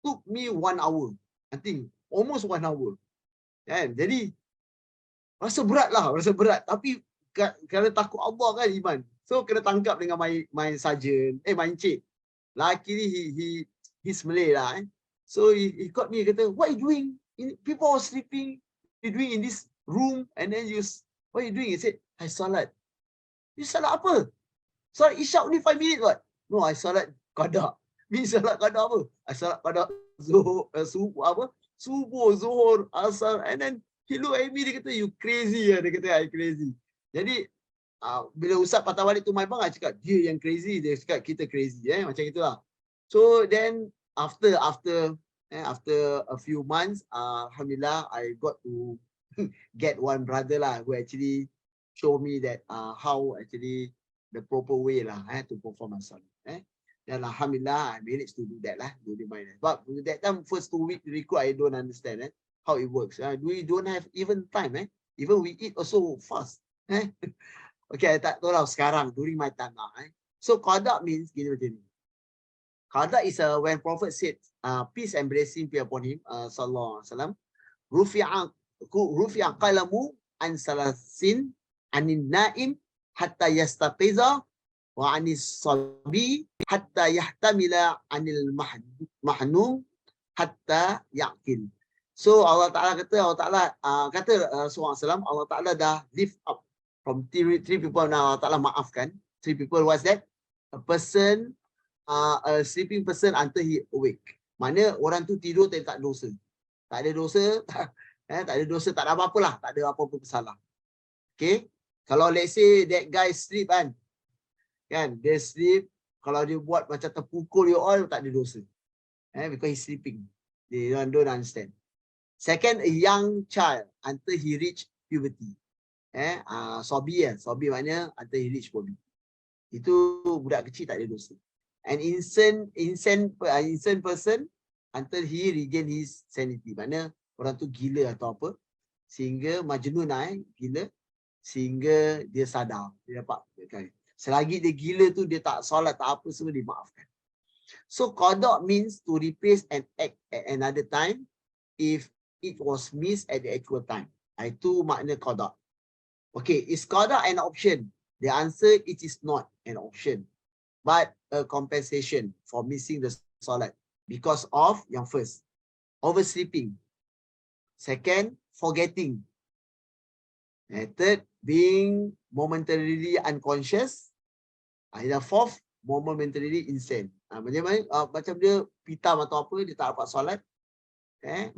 took me 1 hour. I think almost 1 hour. Jadi rasa berat. Tapi kerana takut Allah kan iman. So kena tangkap dengan my sergeant, my encik. Luckily he's Malay lah. So he caught me, kata, what are you doing? People are sleeping. You doing in this room, and then what are you doing? He said, I salat. You salat apa? Salat Isya only 5 minutes what? No, I salat qada. Me salat qada apa? I salat qada subuh, Zuhur, Asar, and then he look at me, dia kata, you crazy. Dia kata, I crazy. Jadi bila Ustaz patah balik tu my bang, I cakap, dia yang crazy, dia cakap kita crazy. Macam itulah. So then after a few months, alhamdulillah, I got to get one brother lah who actually show me that how actually the proper way lah to perform my salat. Dan alhamdulillah, I managed to do that lah, do the minor. But that time first 2 weeks recruit, I don't understand how it works. We don't have even time. Even we eat also fast. Okay, I tak tahu lah sekarang during my time lah. So qada means gini macam ni. Qada is when Prophet said, peace and blessing be upon him, sallallahu alaihi wasallam, rufi'a qalamu an salasin anin naim hatta yastaqiza wa anis sabi hatta yahtamila anil mahnum hatta yaqil. So Allah Ta'ala kata sallallahu alaihi wasallam, Allah Ta'ala dah lift up from three people. Now Allah Ta'ala maafkan 3 people. What's that? A person, a sleeping person until he awake. Mana orang tu tidur tapi tak dosa. Tak ada dosa, tak ada dosa, tak ada apa-apa lah. Tak ada apa-apa bersalah. Okay. Kalau let's say that guy sleep kan, dia sleep, kalau dia buat macam terpukul you all, tak ada dosa. Because he's sleeping. They don't understand. Second, a young child until he reach puberty. Sobi maknanya until he reach puberty. Itu budak kecil tak ada dosa. an insane person until he regain his sanity. Maknanya orang tu gila atau apa sehingga majnun gila sehingga dia sadar, dia dapat kan. Selagi dia gila tu dia tak solat tak apa semua dimaafkan. So qada means to replace an act at another time if it was missed at the actual time. Itu makna qada. Okay, is qada an option? The answer, it is not an option, but a compensation for missing the solat because of yang first, oversleeping. Second, forgetting. And third, being momentarily unconscious. And the fourth, momentarily insane. Macam dia pitam atau apa, dia tak dapat solat.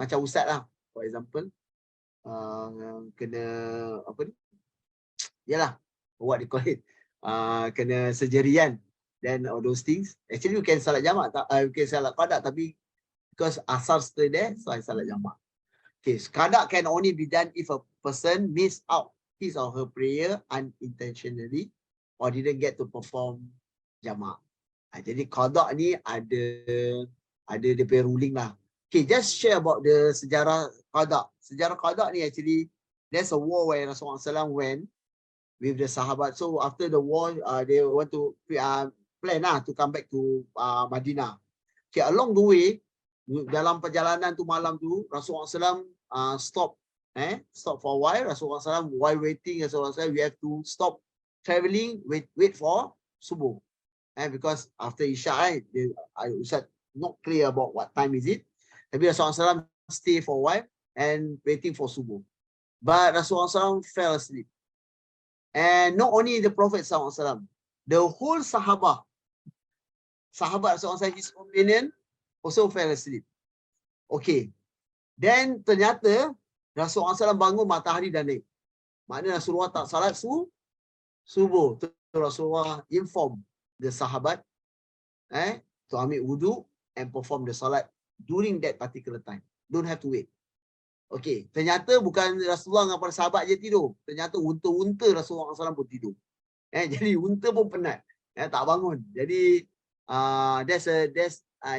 Macam Ustaz lah, for example. Kena apa ni? Yalah, what they call it? Kena surgery kan. Then all those things. Actually, you can salat jamak. You can salat qada, tapi because asar still there, so I salat jamak. Okay, qada can only be done if a person missed out his or her prayer unintentionally or didn't get to perform jamak. Jadi qada ni ada dia punya ruling lah. Okay, just share about the sejarah qada. Sejarah qada ni actually, there's a war where Rasulullah SAW went with the sahabat. So after the war, they want to plan to come back to Madinah. Okay, along the way, dalam perjalanan tu malam tu, Rasulullah SAW stop for a while. Rasulullah SAW, while waiting, Rasulullah SAW, we have to stop traveling, wait for subuh. Because after Isya, Ustaz not clear about what time is it. Tapi Rasulullah SAW stay for a while and waiting for subuh. But Rasulullah SAW fell asleep. And not only the Prophet SAW, the whole sahabat Rasulullah SAW, his companion also fell asleep. Okay. Then ternyata Rasulullah SAW bangun matahari dah naik. Maknanya Rasulullah tak salat subuh. Rasulullah inform the sahabat to ambil wudu and perform the salat during that particular time. Don't have to wait. Okay, ternyata bukan Rasulullah dengan para sahabat je tidur. Ternyata unta-unta Rasulullah SAW pun tidur. Jadi unta pun penat. Tak bangun. Jadi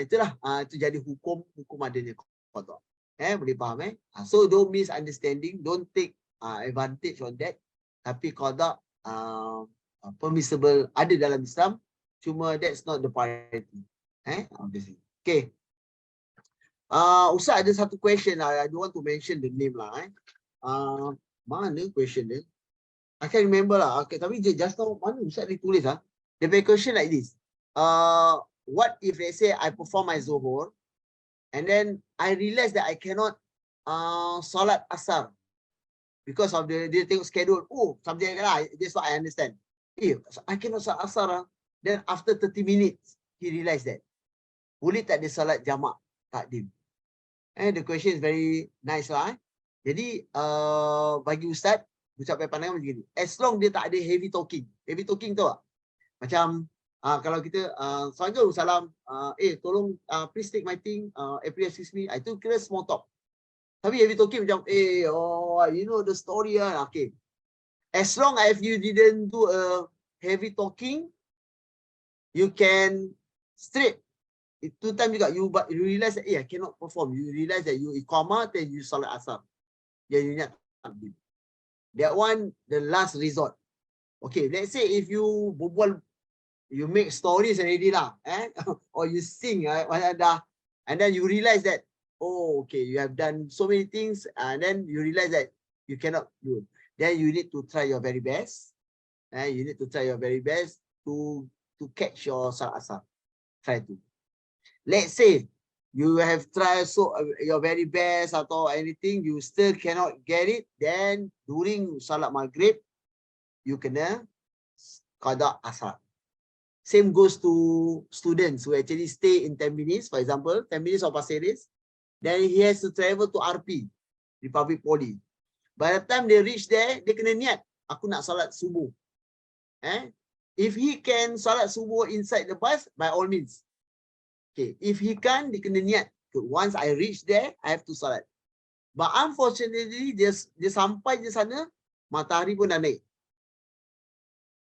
itulah itu jadi hukum adanya qada. Boleh faham So don't misunderstanding, don't take advantage on that. Tapi qada permissible, ada dalam Islam, cuma that's not the priority. Obviously. Okay. Ustaz ada satu question lah. I don't want to mention the name lah. Mana question dia? I can't remember lah. Okay, tapi just now mana Ustaz dia tulis lah. The question like this. What if let's say I perform my zuhur and then I realize that I cannot salat asar because of dia tengok schedule. Oh, something like that. That's what I understand. I cannot salat asar lah. Then after 30 minutes, he realized that. Boleh tak dia salat jamak takdim? The question is very nice lah. Jadi bagi Ustaz, ucapan pandangan macam ni. As long dia tak ada heavy talking. Heavy talking tu tak? Macam kalau kita Assalamualaikum, salam, tolong please take my thing, please excuse me. Itu kira small talk. Tapi heavy talking macam you know the story lah. Okay. As long as you didn't do a heavy talking, you can straight. Itu time juga you realize that I cannot perform. You realize that you iqamah then you salat asar. You ingat takdim. That one the last resort. Okay, let's say if you berbual, you make stories already lah, or you sing, and then you realize that okay, you have done so many things, and then you realize that you cannot do it. Then you need to try your very best. You need to try your very best to catch your salat asar. Try to. Let's say you have tried your very best atau anything, you still cannot get it, then during salat maghrib, you kena qada asar. Same goes to students who actually stay in 10 minutes, for example, 10 minutes of Pasir Ris, then he has to travel to RP, Republic Poly. By the time they reach there, dia kena niat, aku nak salat subuh. If he can salat subuh inside the bus, by all means. Okay, if he can't, dia kena niat. Once I reach there, I have to salat. But unfortunately, dia sampai di sana, matahari pun dah naik.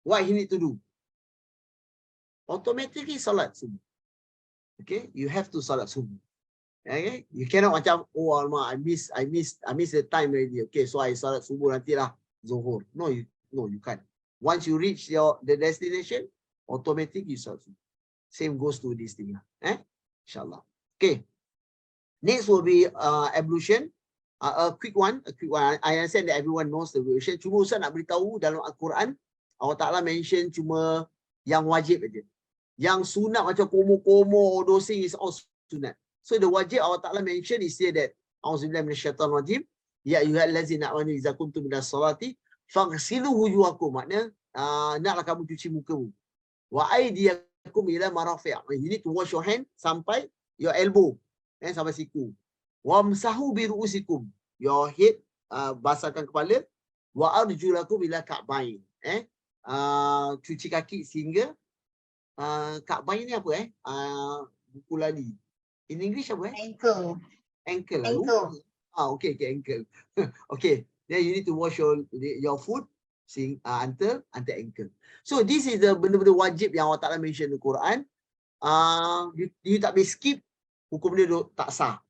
What he need to do? automatically salat subuh. Okay, you have to salat subuh. Okay, you cannot macam, oh alamak, I miss the time already. Okay, so I salat subuh nantilah zuhur. No, you can't. Once you reach the destination, automatically you salat subuh. Same goes to this thing. Inshallah. Okay. Next will be ablution. A quick one. I understand that everyone knows the ablution. Cuma Ustaz nak beritahu dalam Al-Quran, Allah Ta'ala mention cuma yang wajib aja. Yang sunat macam komo-komo, those things is all sunat. So the wajib Allah Ta'ala mention is here that Auzubillahi minasyaitanir rajim. Ya ayyuhallazina amanu idza kuntum minas salati faghsilu wujuhakum. Maknanya naklah kamu cuci mukamu. Wa aydiyakum ila marafi'. You need to wash your hand sampai your elbow, sampai siku. Wamsahu bi ru'usikum. Your head, basahkan kepala. Wa arjulakum ila ka'bain. Cuci kaki sehingga ka'bain ni apa buku lali. In English apa Ankle. Ankle. Okay, ankle. Okay, then you need to wash your foot until ankle. So this is the benda-benda wajib yang Allah Ta'ala mention in the Quran. You tak boleh skip, hukum dia tak sah.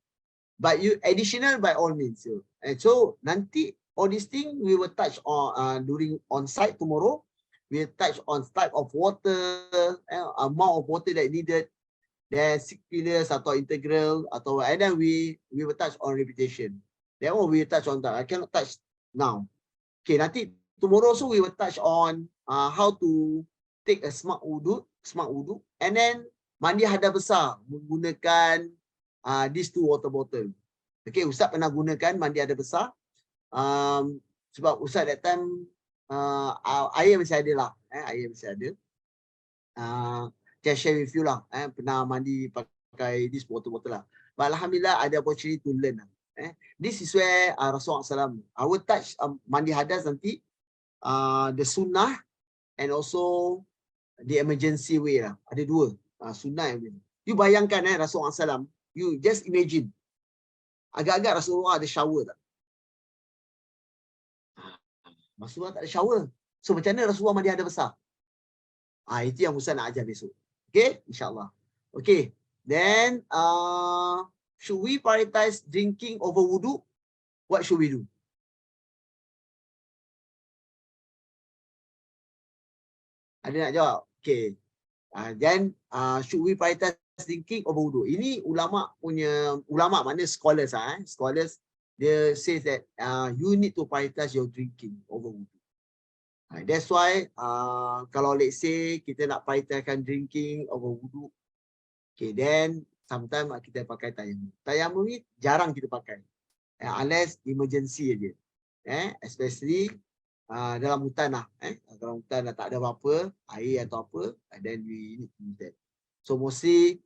But you additional by all means. And so nanti all these things we will touch on during on site tomorrow. We will touch on type of water, amount of water that needed. Then 6 pillars atau integral atau, and then we will touch on repetition. That one we will touch on that. I cannot touch now. Okay, nanti tomorrow also we will touch on how to take a smart wudu, and then mandi hadas besar menggunakan these 2 water bottle. Okay, Ustaz pernah gunakan mandi hadas besar. Sebab Ustaz that time air masih ada lah. Air masih ada. Just share with you lah. Pernah mandi pakai this water bottle lah. But Alhamdulillah ada opportunity to learn lah. This is where Rasulullah SAW, I will touch mandi hadas nanti, the sunnah and also the emergency way lah. Ada 2. Sunnah yang you bayangkan Rasulullah SAW, you just imagine. Agak-agak Rasulullah ada shower tak? Rasulullah tak ada shower. So macam mana Rasulullah mandi hadas besar? Itu yang Ustaz nak ajar besok. Okay, insyaAllah. Okay, then should we prioritize drinking over wudu? What should we do? Ada nak jawab? Okay. Then should we prioritize drinking over wudu? Ini ulama punya, ulama maknanya scholars scholars, they say that you need to prioritize your drinking over wudu. That's why kalau let's say kita nak prioritizekan drinking over wudu, okay, then sometimes kita pakai tayamum. Tayamum ni jarang kita pakai, unless emergency aja. Especially dalam hutan lah. Dalam hutan dah tak ada apa-apa, air atau apa, and then we need to use that. So mostly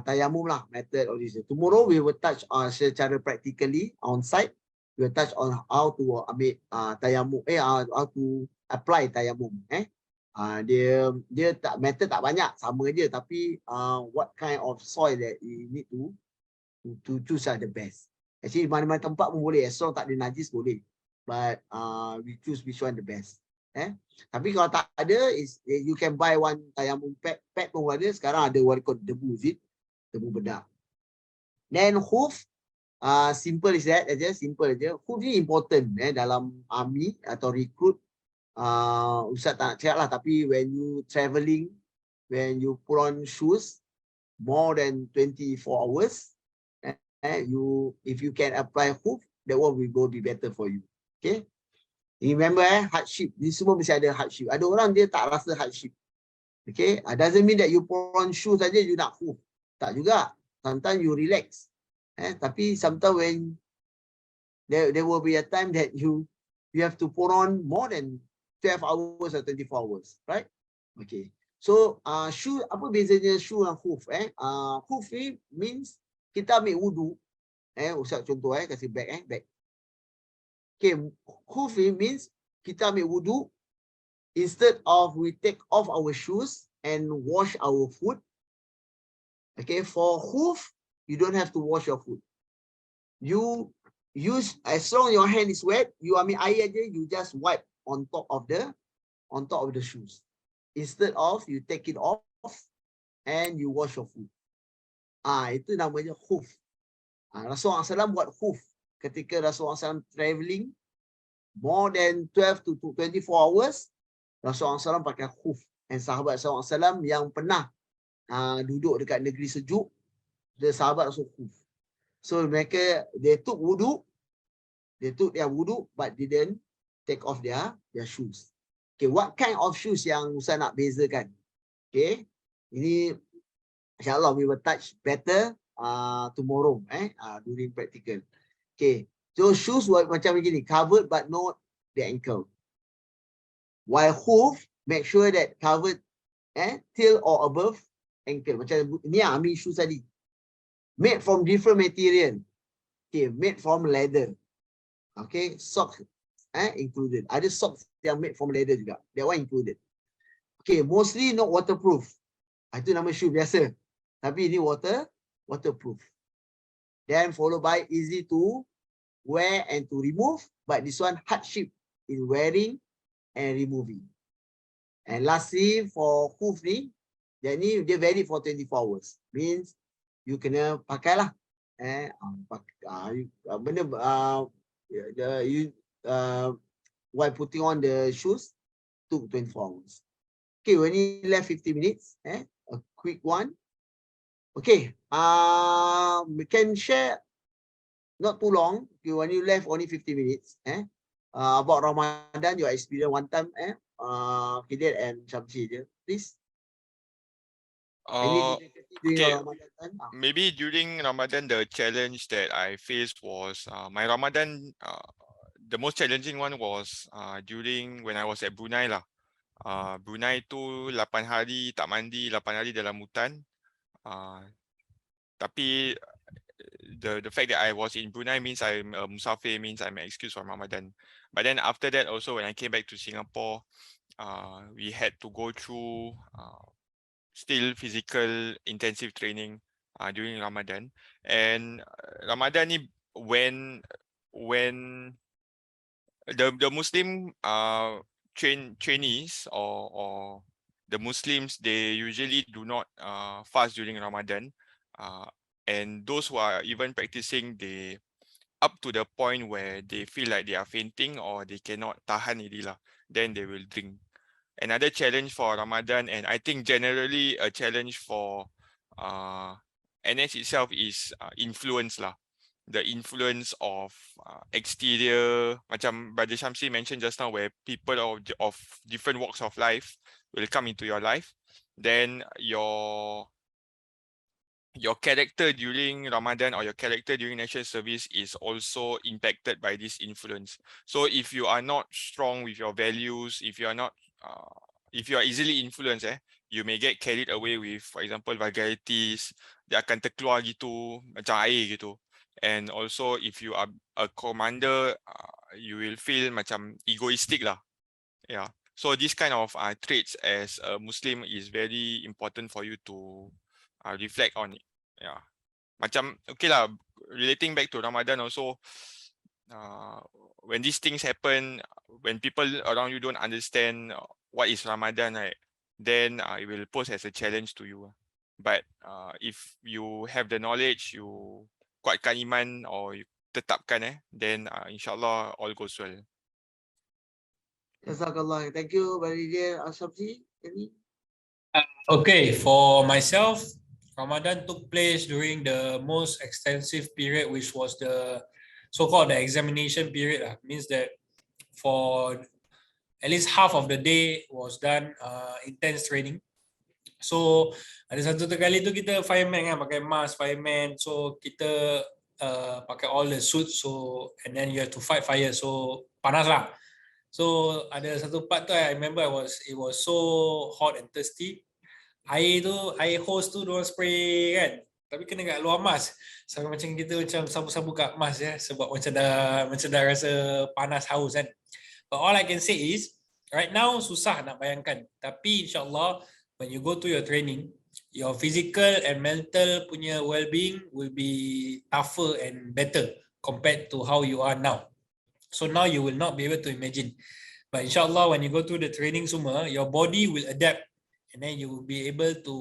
tayamum lah method of this. Tomorrow we will touch secara practically on site. We will touch on how to ambil tayamum, how to apply tayamum. Dia tak method tak banyak, sama je, tapi what kind of soil that you need to choose the best. Actually mana-mana tempat pun boleh, as long tak ada najis boleh. But we choose which one the best. Tapi kalau tak ada, you can buy one tayamum pad pun ada. Sekarang ada what called debu, debu bedak. Then hoof, simple is that aja, simple aja. Hoof ni important dalam army atau recruit. Ustaz tak nak cakap lah, tapi when you travelling, when you put on shoes more than 24 hours, if you can apply hoof, that one will be better for you. Okay, remember hardship, ni semua mesti ada hardship. Ada orang dia tak rasa hardship. Okay, doesn't mean that you put on shoes saja you nak hoof, tak juga. Sometimes you relax, tapi sometimes when there will be a time that you have to put on more than 12 hours or 24 hours, right? Okay. So shoe, apa bezanya shoe dan hoof? Hoof means kita ambil wudu. Ustaz contoh kasih back back. Okay, hoof means kita ambil wudu, instead of we take off our shoes and wash our foot. Okay, for hoof you don't have to wash your foot. You use, as long as your hand is wet, you ambil air aja, you just wipe on top of the shoes, instead of you take it off and you wash your foot. Itu namanya khuf. Rasulullah SAW buat khuf ketika Rasulullah SAW travelling more than 12 to 24 hours. Rasulullah SAW pakai khuf. Dan sahabat SAW yang pernah duduk dekat negeri sejuk, the sahabat Rasul khuf. So mereka, they took their wudu but didn't take off their shoes. Okay, what kind of shoes yang Ustaz nak bezakan? Okay, ini insyaAllah we will touch better tomorrow during practical. Okay, so shoes macam begini, covered but not the ankle. While hoof, make sure that covered till or above ankle. Macam ni Ami shoes tadi. Made from different material. Okay, made from leather. Okay, socks included. Ada socks yang made from leather juga. That one included. Okay, mostly not waterproof. Itu nama shoe biasa. Tapi ini waterproof. Then followed by easy to wear and to remove. But this one hardship in wearing and removing. And lastly for hoof ni, dia valid for 24 hours. Means you kena pakai lah. While putting on the shoes, took 24 hours. Okay, when you left 50 minutes, a quick one. Okay, we can share not too long. Okay, when you left only 50 minutes, about Ramadan, your experience one time, Kidir and Shamsi, please. Okay, maybe during Ramadan, the challenge that I faced was my Ramadan. The most challenging one was during when I was at Brunei lah. Brunei tu 8 hari tak mandi, 8 hari dalam hutan. Tapi the fact that I was in Brunei means I'm a musafir, means I'm an excuse for Ramadan. But then after that also, when I came back to Singapore, we had to go through still physical intensive training during Ramadan. And Ramadan ni when the Muslim trainees or the Muslims, they usually do not fast during Ramadan, and those who are even practicing, they up to the point where they feel like they are fainting or they cannot tahan already lah, then they will drink. Another challenge for Ramadan, and I think generally a challenge for NS itself, is influence lah. The influence of exterior, macam Brother Shamsi mentioned just now, where people of different walks of life will come into your life, then your character during Ramadan or your character during national service is also impacted by this influence. So if you are not strong with your values, if you are not if you are easily influenced, you may get carried away with, for example, vulgarities. Dia akan terkeluar gitu, macam air gitu. And also if you are a commander, you will feel macam egoistic lah. Yeah. So this kind of traits as a Muslim is very important for you to reflect on it. Yeah. Macam okay lah, relating back to Ramadan also, when these things happen, when people around you don't understand what is Ramadan, right, then it will pose as a challenge to you. But if you have the knowledge, you kuatkan iman or you tetapkan, then insyaAllah all goes well. Jazakallah. Thank you, Brother Shamsi. Okay, for myself, Ramadan took place during the most extensive period, which was the so-called the examination period. Means that for at least half of the day was done intense training. So ada satu kali tu kita fireman kan, pakai mask fireman, so kita pakai all the suits, so and then you have to fight fire, so panas lah. So ada satu part tu I remember it was so hot and thirsty. Air hose tu diorang spray kan, tapi kena kat luar mask. Sampai macam kita macam sabu-sabu kat mask sebab macam dah rasa panas haus kan. But all I can say is right now susah nak bayangkan, tapi insyaAllah when you go to your training, your physical and mental punya well-being will be tougher and better compared to how you are now. So now you will not be able to imagine. But insyaAllah when you go to the training semua, your body will adapt and then you will be able to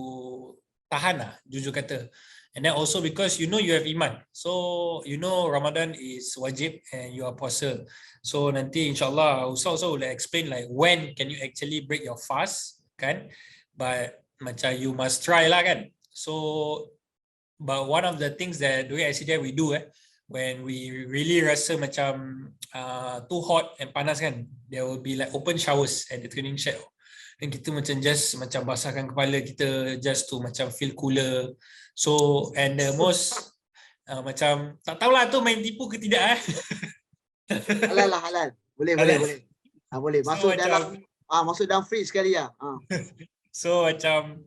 tahan lah, jujur kata. And then also because you know you have iman, so you know Ramadan is wajib and you are puasa. So nanti insyaAllah Ustaz also will explain like when can you actually break your fast kan, but macam you must try lah kan. So but one of the things that during ICDF we do when we really rasa macam too hot and panas kan, there will be like open showers at the training shed. Dan kita macam just macam basahkan kepala kita just to macam feel cooler. So and the most macam tak tahulah tu main tipu ke tidak Halal lah, halal. Boleh. Boleh. Masuk so, dalam masuk dalam fridge sekali lah. So macam,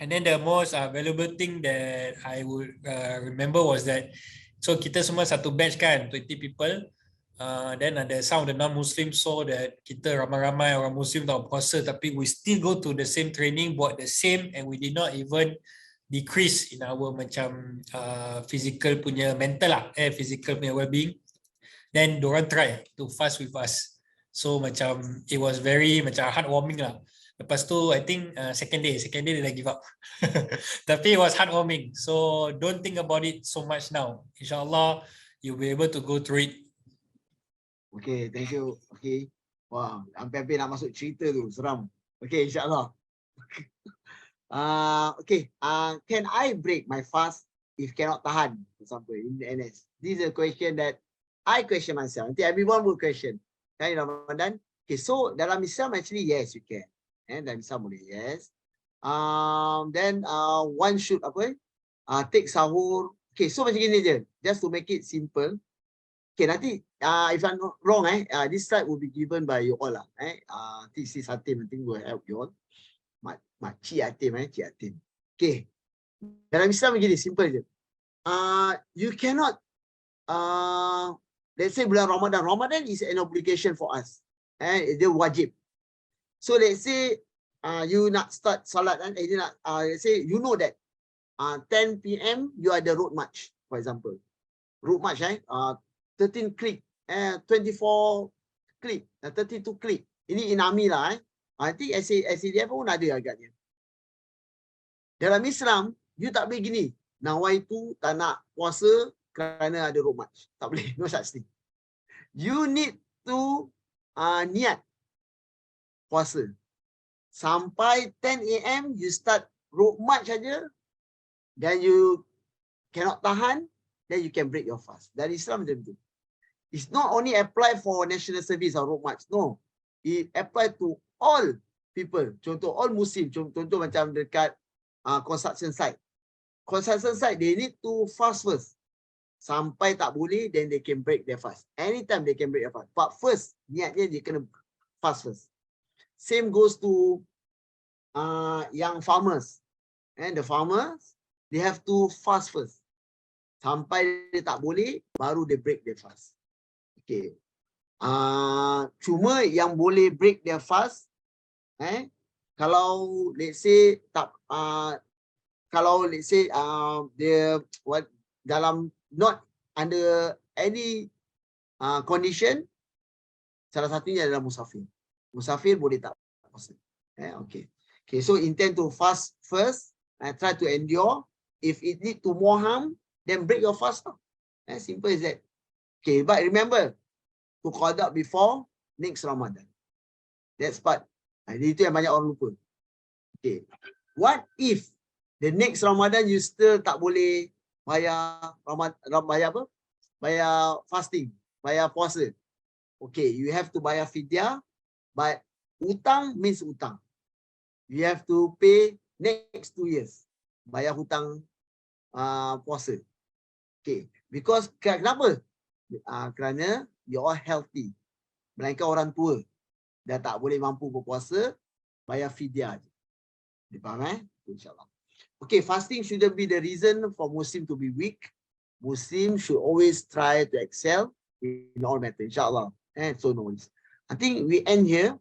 and then the most valuable thing that I would remember was that, so kita semua satu batch kan, 20 people. Then ada some of the non-Muslims saw that kita ramai-ramai orang Muslim tak puasa, tapi we still go to the same training, buat the same, and we did not even decrease in our macam physical punya mental lah, physical punya well-being. Then diorang try to fast with us. So macam it was very macam heartwarming lah. Lepas tu I think second day dia dah give up. Tapi it was heartwarming. So don't think about it so much now. InsyaAllah you'll be able to go through it. Okay, thank you. Okay. Wah, hampir-hampir nak masuk cerita tu, seram. Okay, insyaAllah. Okay, can I break my fast if cannot tahan, for example, in the NS? This is a question that I question myself. Nanti everyone will question. Kan, Ramadan? Okay, so dalam Islam actually, yes, you can. Dalam Islam boleh, yes. Then one should take sahur. Okay, so macam gini je. Just to make it simple. Okay, nanti if I'm not wrong, this slide will be given by you all lah. This is Hatim, I think will help you all. Cik Hatim, Cik Hatim. Okay, dalam Islam begini, simple je. You cannot, let's say bulan Ramadan. Ramadan is an obligation for us. Dia wajib. So let's say you nak start salat, let's say you know that 10 PM you are the road march, for example. Road march, 13 click, 24 click, 32 click. Ini in army lah. I think SADF pun ada agaknya. Dalam Islam, you tak boleh gini. Nawaitu tak nak puasa kerana ada road march. Tak boleh. No such thing. You need to niat puasa. Sampai 10 AM, you start road march saja. Then you cannot tahan, then you can break your fast. Dari Islam macam tu. It's not only apply for national service or road march. No. It apply to all people. Contoh, all Muslim. Contoh macam dekat construction site. Construction site, they need to fast first. Sampai tak boleh, then they can break their fast. Anytime they can break their fast. But first, niatnya dia kena fast first. Same goes to yang farmers. And the farmers, they have to fast first. Sampai dia tak boleh, baru they break their fast. Okay. Cuma yang boleh break their fast, kalau let's say tak, kalau let's say dia dalam not under any condition, salah satunya adalah musafir. Musafir boleh tak puasa. Okay. Okay. So intend to fast first, try to endure. If it lead to more harm, then break your fast. Simple as that. Okay, but remember to qada before next Ramadan. That's part. Itu yang banyak orang lupa. Okay. What if the next Ramadan you still tak boleh bayar bayar fasting, bayar puasa. Okay, you have to bayar fidyah, but utang means utang. You have to pay next 2 years. Bayar hutang puasa. Okay, because kenapa? Kerana you are healthy. Melainkan orang tua dah tak boleh mampu berpuasa, bayar fidyah. Dipaham InsyaAllah. Okay, fasting shouldn't be the reason for Muslim to be weak. Muslim should always try to excel in all matters. InsyaAllah. So no worries. I think we end here.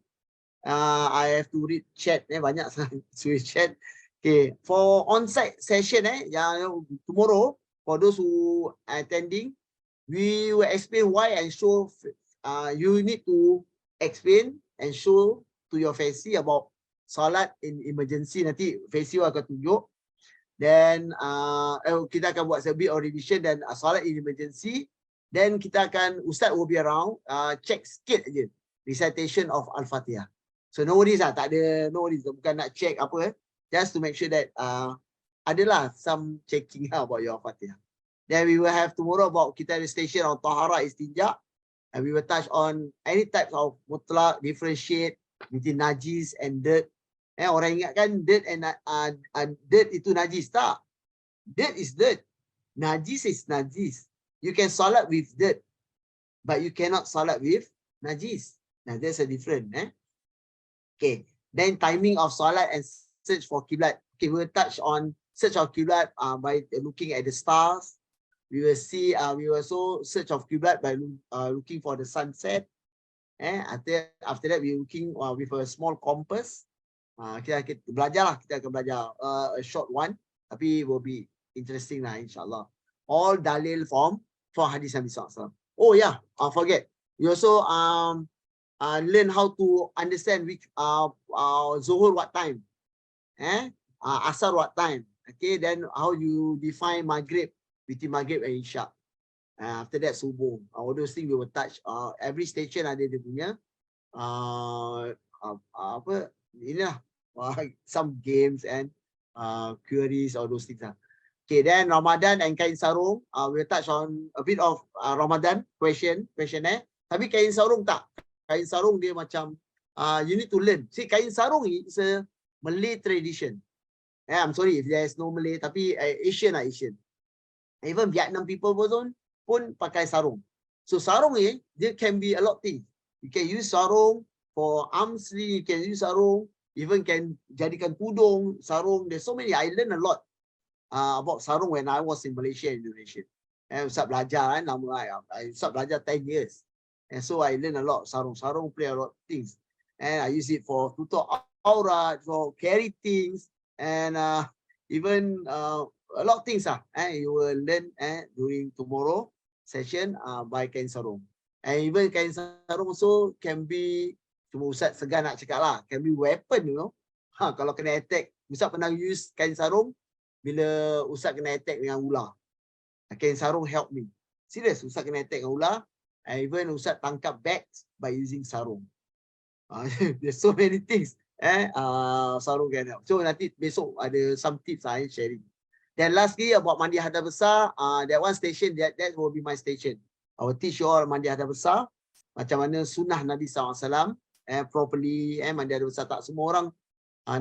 I have to read chat. Banyak sangat chat. Okay, for on-site session, yang tomorrow, for those who are attending, we will explain why and show. You need to explain and show to your fancy about solat in emergency, nanti Faisal akan tunjuk. Then kita akan buat a bit of revision dan solat in emergency. Then kita akan, Ustaz will be around, check sikit aja recitation of Al-Fatihah. So no worries lah, tak ada, no worries, bukan nak check apa, just to make sure that adalah some checking about your Al-Fatihah. Then we will have tomorrow about kita ada station on Tahara Istinja, and we will touch on any types of mutlak, differentiate between najis and dirt. Orang ingat kan dirt and dirt itu najis. Tak. Dirt is dirt. Najis is najis. You can salat with dirt, but you cannot salat with najis. Now there's a difference. Okay. Then timing of salat and search for qiblat. Okay, we will touch on search of qiblat by looking at the stars. We will see. We will also search of qiblat by looking for the sunset. After that, we are looking with a small compass. Kita belajar lah, kita akan belajar a short one, tapi will be interesting lah insyaAllah. All dalil from hadis Nabi SAW. Oh yeah, forget. You also learn how to understand which Zuhur what time, Asar what time. Okay, then how you define Maghrib, between Maghrib and Isya. After that Subuh. All those things we will touch. Every station ada dia punya apa inilah some games and queries, all those things. Okay, then Ramadan and kain sarung. We'll touch on a bit of Ramadan questionnaire. Tapi kain sarung tak. Kain sarung dia macam you need to learn. See, kain sarung is a Malay tradition. I'm sorry if there is no Malay, tapi Asian. Even Vietnam people pun pakai sarung. So sarung ni, there can be a lot of things. You can use sarung for arm sleeve, you can use sarung, even can jadikan tudung, sarung. There's so many. I learned a lot about sarung when I was in Malaysia and Indonesia. Ustaz belajar kan, Ustaz belajar 10 years. And so I learned a lot. Sarung play a lot of things. And I use it for tutup aurat, for carry things, and even a lot of things. You will learn during tomorrow session by kain sarung. And even kain sarung also can be, cuma Ustaz segan nak cakap lah, can be weapon, you know. Kalau kena attack, Ustaz pernah use kain sarung bila Ustaz kena attack dengan ular. Kain sarung help me. Serius, Ustaz kena attack dengan ular. And even Ustaz tangkap bats by using sarung. There's so many things. Sarung can help. So nanti besok ada some tips I sharing. Then lastly about mandi hadas besar, that one station, that will be my station. I will teach you all mandi hadas besar, macam mana sunnah Nabi SAW, properly, mandi hadas besar. Tak semua orang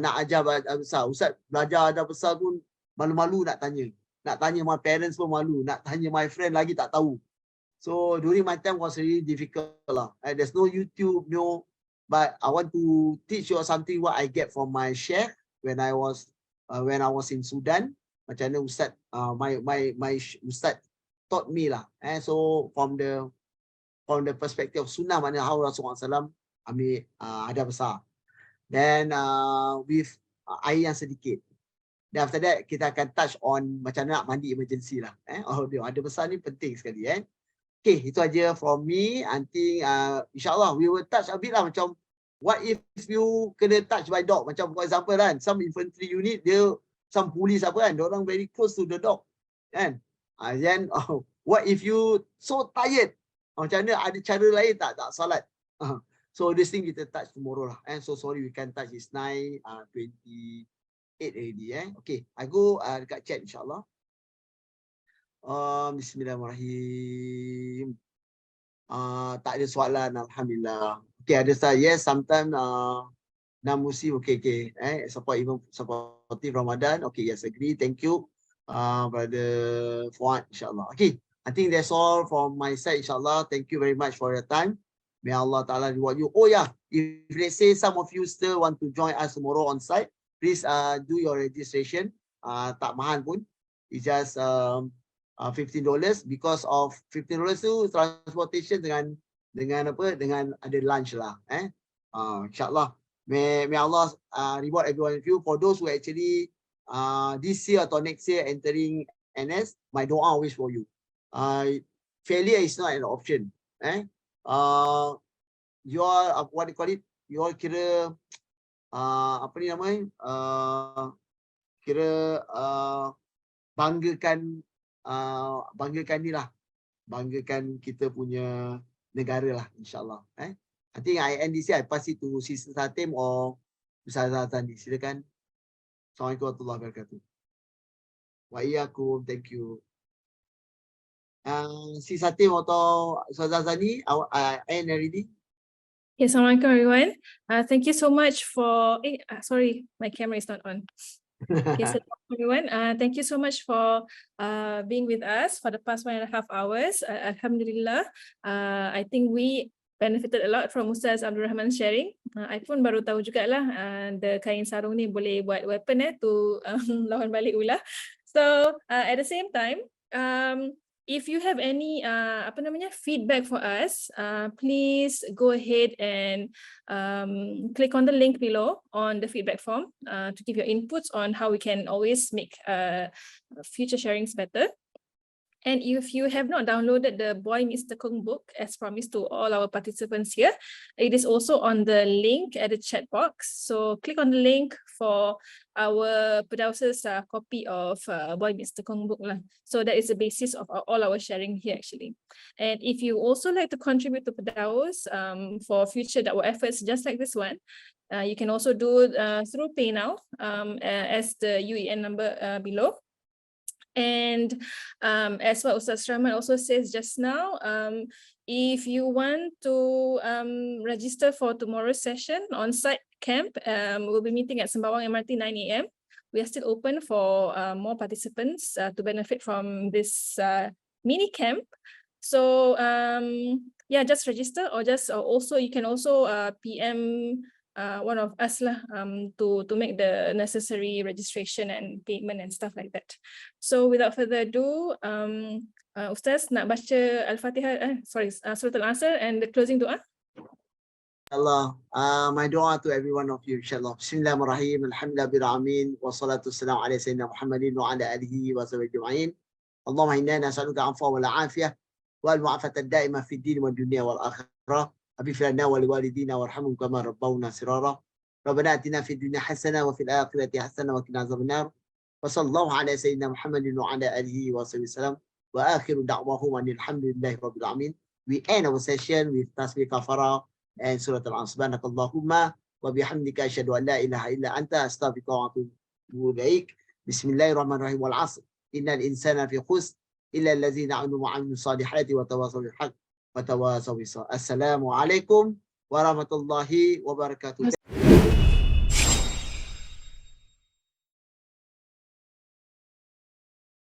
nak ajar hadas besar. Ustaz belajar hadas besar pun malu-malu nak tanya. Nak tanya my parents pun malu. Nak tanya my friend lagi tak tahu. So during my time was really difficult lah. There's no YouTube, no. But I want to teach you something what I get from my sheikh when I was in Sudan. Macam mana Ustaz, my Ustaz taught me lah. So from the perspective of sunnah, mana how Rasulullah SAW ambil hadas besar. Then with air yang sedikit. Then after that kita akan touch on macam mana nak mandi emergency lah. Hadas besar ni penting sekali. Okay, itu aja from me. Nanti insyaAllah we will touch a bit lah macam what if you kena touch by dog. Macam for example kan, some infantry unit, dia some police apa kan, dia orang very close to the dog. Kan? Then what if you so tired? Macam mana, ada cara lain tak salat? So this thing kita touch tomorrow lah. So sorry we can touch, it's 9:28 already. Okay, I go dekat chat insyaAllah. Bismillahirrahmanirrahim. Tak ada soalan, alhamdulillah. Okay, ada soalan. Yes, sometimes Namusi, okay. Support even supportive Ramadan. Okay, yes, agree. Thank you, brother Fuad, insyaAllah. Okay, I think that's all from my side, insyaAllah. Thank you very much for your time. May Allah Ta'ala reward you. Oh yeah, if let's say some of you still want to join us tomorrow on site, please do your registration. Tak mahal pun. It's just $15 because of $15 tu transportation dengan ada lunch lah. InsyaAllah. May Allah reward every one of you. For those who actually this year atau next year entering NS, my doa always for you. Failure is not an option. You all, what do you call it? You all kira apa ni namanya, kira banggakan ni lah, banggakan kita punya negara lah, insyaAllah. I think I end this here. I pass it to Sister Satim or Ustaz Zani. Silakan. Assalamualaikum warahmatullahi wabarakatuh. Wa iyyakum. Thank you. Si Satim atau Ustaz Zani, I end already. Yes, Assalamualaikum everyone. Thank you so much for. Sorry, my camera is not on. Yes, everyone. Thank you so much for being with us for the past 1.5 hours. Alhamdulillah. I think we benefited a lot from Ustaz Abdul Rahman sharing. I pun baru tahu jugalah the kain sarung ni boleh buat weapon to lawan balik ulah. So at the same time, if you have any feedback for us, please go ahead and click on the link below on the feedback form to give your inputs on how we can always make future sharings better. And if you have not downloaded the Boy Meets Tekong book, as promised to all our participants here, it is also on the link at the chat box. So click on the link for our Perdaus's copy of Boy Meets Tekong book. So that is the basis of all our sharing here actually. And if you also like to contribute to Perdaus for future dakwah efforts just like this one, you can also do through PayNow as the UEN number below. And as what Ustaz Rahman also says just now, if you want to register for tomorrow's session on-site camp, we'll be meeting at Sembawang MRT 9 AM. We are still open for more participants to benefit from this mini camp. So yeah, just register or also you can also PM one of us to make the necessary registration and payment and stuff like that. So without further ado, Ustaz nak baca Al-Fatihah, Surah Al-Asr and the closing dua. Allah, my dua to every one of you, inshallah. Bismillahirrahmanirrahim. Alhamdulillah bil alamin wa salatu wassalamu ala sayyidina Muhammadin wa ala alihi wa sahbihi ajma'in. Allahumma inna nas'aluka al-'afwa wal 'afiyah wal mu'afata ad-da'ima fid din wad dunya wal akhirah. أغفر لنا ولوالدينا وارحمهم كما ربونا صغارا ربنا آتنا في الدنيا حسنة وفي الآخرة حسنة وقنا عذاب النار وصلى الله على سيدنا محمد وعلى آله وصحبه وسلم وآخر دعواهم أن الحمد لله رب العالمين. We end our session with Tasbih Kafara and Surah Al-Asr. Subhanakallahumma wa bihamdika asyhadu an la ilaha illa anta astaghfiruka wa atubu ilaik. Bismillahirrahmanirrahim. Wal 'asr innal insana fi khusr illa allazina amanu wa 'amilus salihati wa tawasaw bil haqq. Assalamualaikum warahmatullahi wabarakatuh.